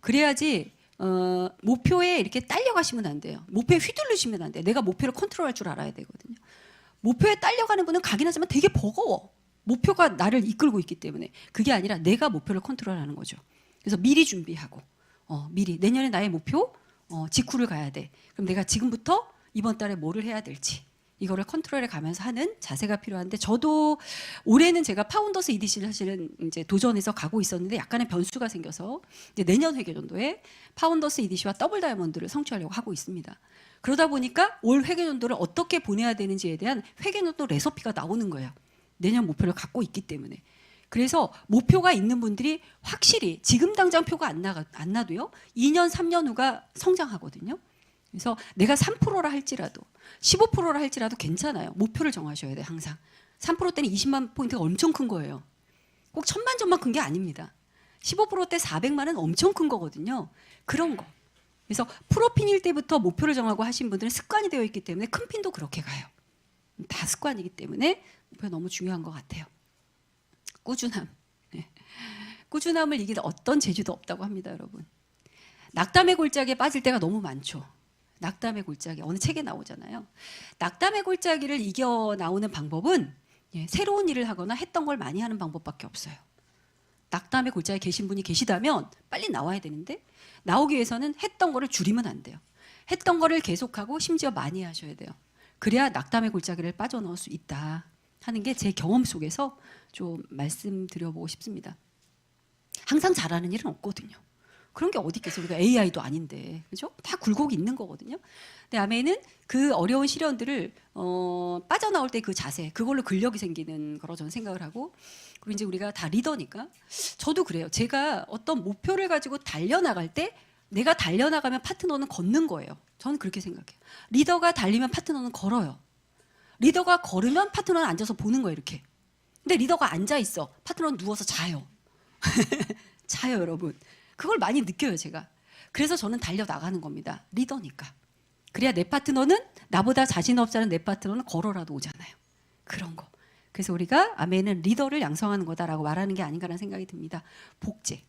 그래야지 목표에 이렇게 딸려가시면 안 돼요. 목표에 휘둘르시면 안 돼요. 내가 목표를 컨트롤할 줄 알아야 되거든요. 목표에 딸려가는 분은 가긴 하지만 되게 버거워. 목표가 나를 이끌고 있기 때문에. 그게 아니라 내가 목표를 컨트롤하는 거죠. 그래서 미리 준비하고 미리 내년에 나의 목표 직후를 가야 돼. 그럼 내가 지금부터 이번 달에 뭐를 해야 될지 이거를 컨트롤해 가면서 하는 자세가 필요한데, 저도 올해는 제가 파운더스 EDC를 사실은 이제 도전해서 가고 있었는데 약간의 변수가 생겨서 이제 내년 회계연도에 파운더스 EDC와 더블 다이아몬드를 성취하려고 하고 있습니다. 그러다 보니까 올 회계연도를 어떻게 보내야 되는지에 대한 회계연도 레시피가 나오는 거예요. 내년 목표를 갖고 있기 때문에. 그래서 목표가 있는 분들이 확실히 지금 당장 표가 안 나도요 2년 3년 후가 성장하거든요. 그래서 내가 3%라 할지라도 15%라 할지라도 괜찮아요. 목표를 정하셔야 돼요. 항상 3%대는 20만 포인트가 엄청 큰 거예요. 꼭 1000만 점만 큰 게 아닙니다. 15%대 400만은 엄청 큰 거거든요. 그런 거. 그래서 프로핀일 때부터 목표를 정하고 하신 분들은 습관이 되어 있기 때문에 큰 핀도 그렇게 가요. 다 습관이기 때문에 목표 너무 중요한 것 같아요. 꾸준함. 네. 꾸준함을 이기는 어떤 재주도 없다고 합니다, 여러분. 낙담의 골짜기에 빠질 때가 너무 많죠. 낙담의 골짜기 어느 책에 나오잖아요. 낙담의 골짜기를 이겨 나오는 방법은 새로운 일을 하거나 했던 걸 많이 하는 방법밖에 없어요. 낙담의 골짜기에 계신 분이 계시다면 빨리 나와야 되는데, 나오기 위해서는 했던 거를 줄이면 안 돼요. 했던 거를 계속하고 심지어 많이 하셔야 돼요. 그래야 낙담의 골짜기를 빠져나올 수 있다 하는 게 제 경험 속에서 좀 말씀드려보고 싶습니다. 항상 잘하는 일은 없거든요. 그런 게 어디 있겠어요. 우리가 AI도 아닌데, 그죠? 다 굴곡이 있는 거거든요. 근데 아메는 그 어려운 시련들을 빠져나올 때 그 자세, 그걸로 근력이 생기는 거로 저는 생각을 하고, 그리고 이제 우리가 다 리더니까 저도 그래요. 제가 어떤 목표를 가지고 달려나갈 때 내가 달려나가면 파트너는 걷는 거예요. 저는 그렇게 생각해요. 리더가 달리면 파트너는 걸어요. 리더가 걸으면 파트너는 앉아서 보는 거예요, 이렇게. 근데 리더가 앉아 있어. 파트너는 누워서 자요. 자요, 여러분. 그걸 많이 느껴요, 제가. 그래서 저는 달려나가는 겁니다. 리더니까. 그래야 내 파트너는, 나보다 자신 없지 않은 내 파트너는 걸어라도 오잖아요. 그런 거. 그래서 우리가 아멘은 리더를 양성하는 거다라고 말하는 게 아닌가라는 생각이 듭니다. 복제.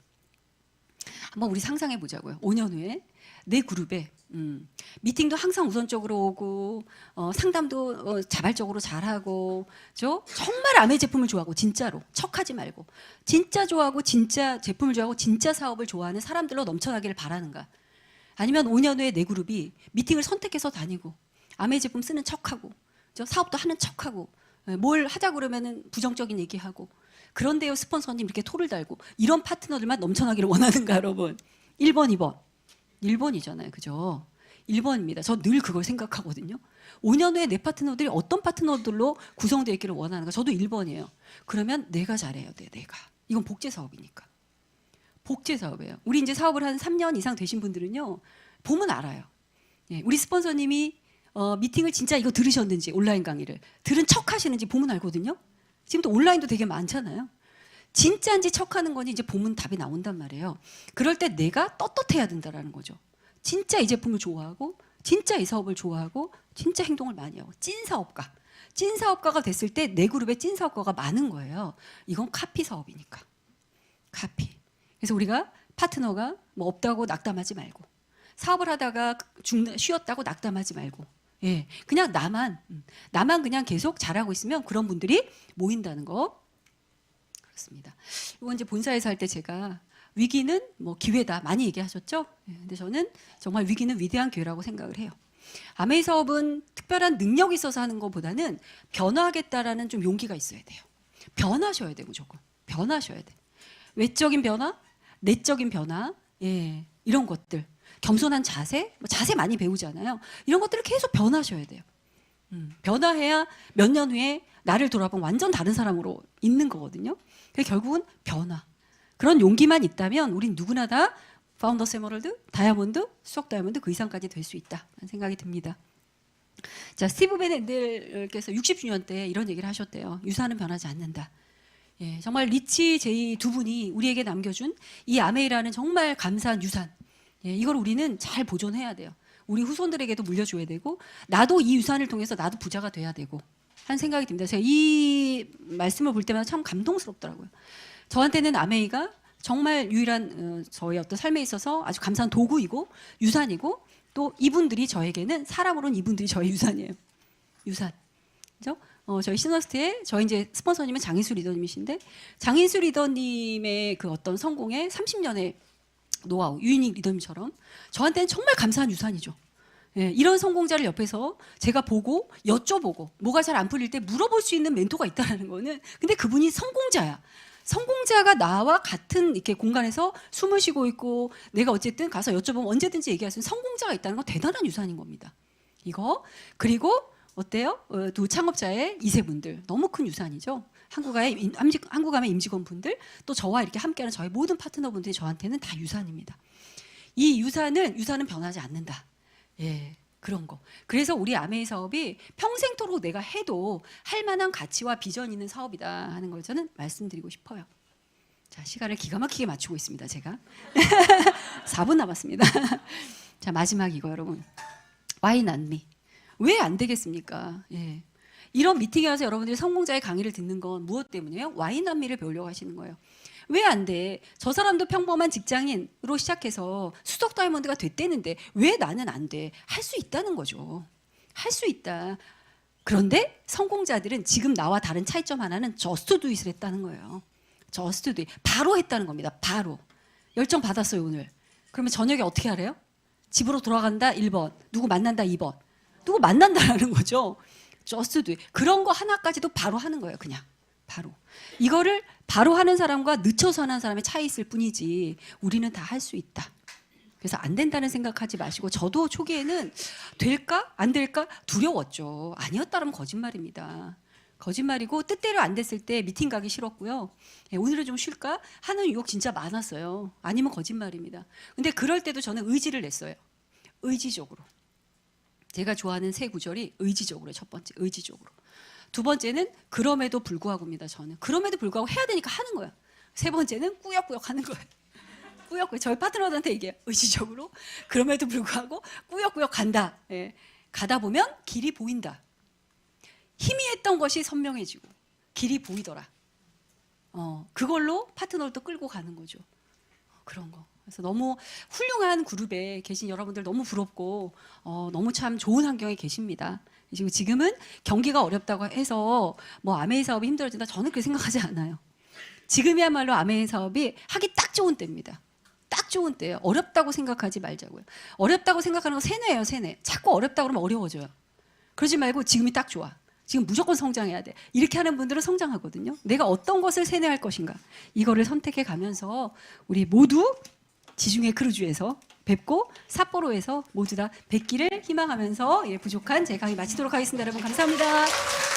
한번 우리 상상해 보자고요. 5년 후에 내 그룹에 미팅도 항상 우선적으로 오고 상담도 자발적으로 잘하고, 정말 아메 제품을 좋아하고, 진짜로 척하지 말고 진짜 좋아하고 진짜 제품을 좋아하고 진짜 사업을 좋아하는 사람들로 넘쳐나기를 바라는가? 아니면 5년 후에 내 그룹이 미팅을 선택해서 다니고 아메 제품 쓰는 척하고 사업도 하는 척하고 뭘 하자 그러면은 부정적인 얘기하고, 그런데요 스폰서님 이렇게 토를 달고 이런 파트너들만 넘쳐나기를 원하는가, 여러분? 1번 2번 1번이잖아요. 그죠? 1번입니다. 저 늘 그걸 생각하거든요. 5년 후에 내 파트너들이 어떤 파트너들로 구성되어 있기를 원하는가? 저도 1번이에요. 그러면 내가 잘해야 돼, 내가. 이건 복제 사업이니까. 복제 사업이에요. 우리 이제 사업을 한 3년 이상 되신 분들은요, 보면 알아요. 우리 스폰서님이 미팅을 진짜 이거 들으셨는지, 온라인 강의를 들은 척 하시는지 보면 알거든요. 지금 또 온라인도 되게 많잖아요. 진짜인지 척하는 건지 이제 보면 답이 나온단 말이에요. 그럴 때 내가 떳떳해야 된다라는 거죠. 진짜 이 제품을 좋아하고, 진짜 이 사업을 좋아하고, 진짜 행동을 많이 하고, 찐 사업가. 찐 사업가가 됐을 때 내 그룹에 찐 사업가가 많은 거예요. 이건 카피 사업이니까. 카피. 그래서 우리가 파트너가 뭐 없다고 낙담하지 말고, 사업을 하다가 쉬었다고 낙담하지 말고, 그냥 나만 그냥 계속 잘하고 있으면 그런 분들이 모인다는 거. 그렇습니다. 이건 이제 본사에서 할 때 제가 위기는 뭐 기회다 많이 얘기하셨죠? 근데 저는 정말 위기는 위대한 기회라고 생각을 해요. 아메이 사업은 특별한 능력이 있어서 하는 것보다는 변화하겠다라는 좀 용기가 있어야 돼요. 변하셔야 돼요, 무조건. 변하셔야 돼. 외적인 변화, 내적인 변화, 이런 것들. 겸손한 자세, 자세 많이 배우잖아요. 이런 것들을 계속 변하셔야 돼요. 변화해야 몇 년 후에 나를 돌아보면 완전 다른 사람으로 있는 거거든요. 그래서 결국은 변화. 그런 용기만 있다면 우린 누구나 다 파운더스 에머럴드, 다이아몬드, 수석 다이아몬드 그 이상까지 될 수 있다는 생각이 듭니다. 자, 스티브 베넨델께서 60주년 때 이런 얘기를 하셨대요. 유산은 변하지 않는다. 정말 리치 제이 두 분이 우리에게 남겨준 이 아메이라는 정말 감사한 유산. 이걸 우리는 잘 보존해야 돼요. 우리 후손들에게도 물려줘야 되고, 나도 이 유산을 통해서 나도 부자가 돼야 되고 한 생각이 듭니다. 제가 이 말씀을 볼 때마다 참 감동스럽더라고요. 저한테는 아메이가 정말 유일한 저희 어떤 삶에 있어서 아주 감사한 도구이고 유산이고 또 이분들이 저에게는 사람으로는 이분들이 저의 유산이에요. 유산. 그죠? 저희 시너스트에 저희 이제 스폰서님은 장인수 리더님이신데 장인수 리더님의 그 어떤 성공의 30년의 노하우, 유인익 리더님처럼 저한테는 정말 감사한 유산이죠. 예, 이런 성공자를 옆에서 제가 보고 여쭤보고 뭐가 잘 안 풀릴 때 물어볼 수 있는 멘토가 있다는 거는 근데 그분이 성공자야. 성공자가 나와 같은 이렇게 공간에서 숨을 쉬고 있고 내가 어쨌든 가서 여쭤보면 언제든지 얘기할 수 있는 성공자가 있다는 건 대단한 유산인 겁니다. 이거 그리고 어때요? 두 창업자의 2세분들 너무 큰 유산이죠. 한국암의 임직원분들 또 저와 이렇게 함께하는 저희 모든 파트너분들이 저한테는 다 유산입니다. 이 유산은 변하지 않는다. 예, 그런 거. 그래서 우리 아메이 사업이 평생토록 내가 해도 할 만한 가치와 비전 있는 사업이다 하는 걸 저는 말씀드리고 싶어요. 자, 시간을 기가 막히게 맞추고 있습니다. 제가 4분 남았습니다. 자, 마지막 이거 여러분. Why not me? 왜 안 되겠습니까? 예. 이런 미팅에 와서 여러분들이 성공자의 강의를 듣는 건 무엇 때문이에요? Why not me를 배우려고 하시는 거예요. 왜 안 돼? 저 사람도 평범한 직장인으로 시작해서 수석 다이아몬드가 됐대는데 왜 나는 안 돼? 할 수 있다는 거죠. 할 수 있다. 그런데 성공자들은 지금 나와 다른 차이점 하나는 just do it을 했다는 거예요. just do it. 바로 했다는 겁니다. 바로. 열정 받았어요, 오늘. 그러면 저녁에 어떻게 하래요? 집으로 돌아간다 1번. 누구 만난다 2번. 누구 만난다라는 거죠. just do it. 그런 거 하나까지도 바로 하는 거예요, 그냥. 바로. 이거를 바로 하는 사람과 늦춰서 하는 사람의 차이 있을 뿐이지 우리는 다 할 수 있다. 그래서 안 된다는 생각하지 마시고 저도 초기에는 될까? 안 될까? 두려웠죠. 아니었다면 거짓말입니다. 거짓말이고 뜻대로 안 됐을 때 미팅 가기 싫었고요. 예, 오늘은 좀 쉴까? 하는 유혹 진짜 많았어요. 아니면 거짓말입니다. 근데 그럴 때도 저는 의지를 냈어요. 의지적으로. 제가 좋아하는 세 구절이 의지적으로 첫 번째, 의지적으로. 두 번째는 그럼에도 불구하고입니다. 저는 그럼에도 불구하고 해야 되니까 하는 거야. 세 번째는 꾸역꾸역 하는 거예요. 꾸역꾸역. 저희 파트너들한테 얘기해요. 의지적으로 그럼에도 불구하고 꾸역꾸역 간다. 예. 가다 보면 길이 보인다. 희미했던 것이 선명해지고 길이 보이더라. 그걸로 파트너를 또 끌고 가는 거죠. 그런 거. 그래서 너무 훌륭한 그룹에 계신 여러분들 너무 부럽고 너무 참 좋은 환경에 계십니다. 지금은 경기가 어렵다고 해서 뭐 아메이 사업이 힘들어진다. 저는 그렇게 생각하지 않아요. 지금이야말로 아메이 사업이 하기 딱 좋은 때입니다. 딱 좋은 때예요. 어렵다고 생각하지 말자고요. 어렵다고 생각하는 건 세뇌예요, 세뇌. 자꾸 어렵다고 그러면 어려워져요. 그러지 말고 지금이 딱 좋아. 지금 무조건 성장해야 돼. 이렇게 하는 분들은 성장하거든요. 내가 어떤 것을 세뇌할 것인가. 이거를 선택해 가면서 우리 모두 지중해 크루즈에서 뵙고 삿포로에서 모두 다 뵙기를 희망하면서 부족한 제 강의 마치도록 하겠습니다. 여러분 감사합니다.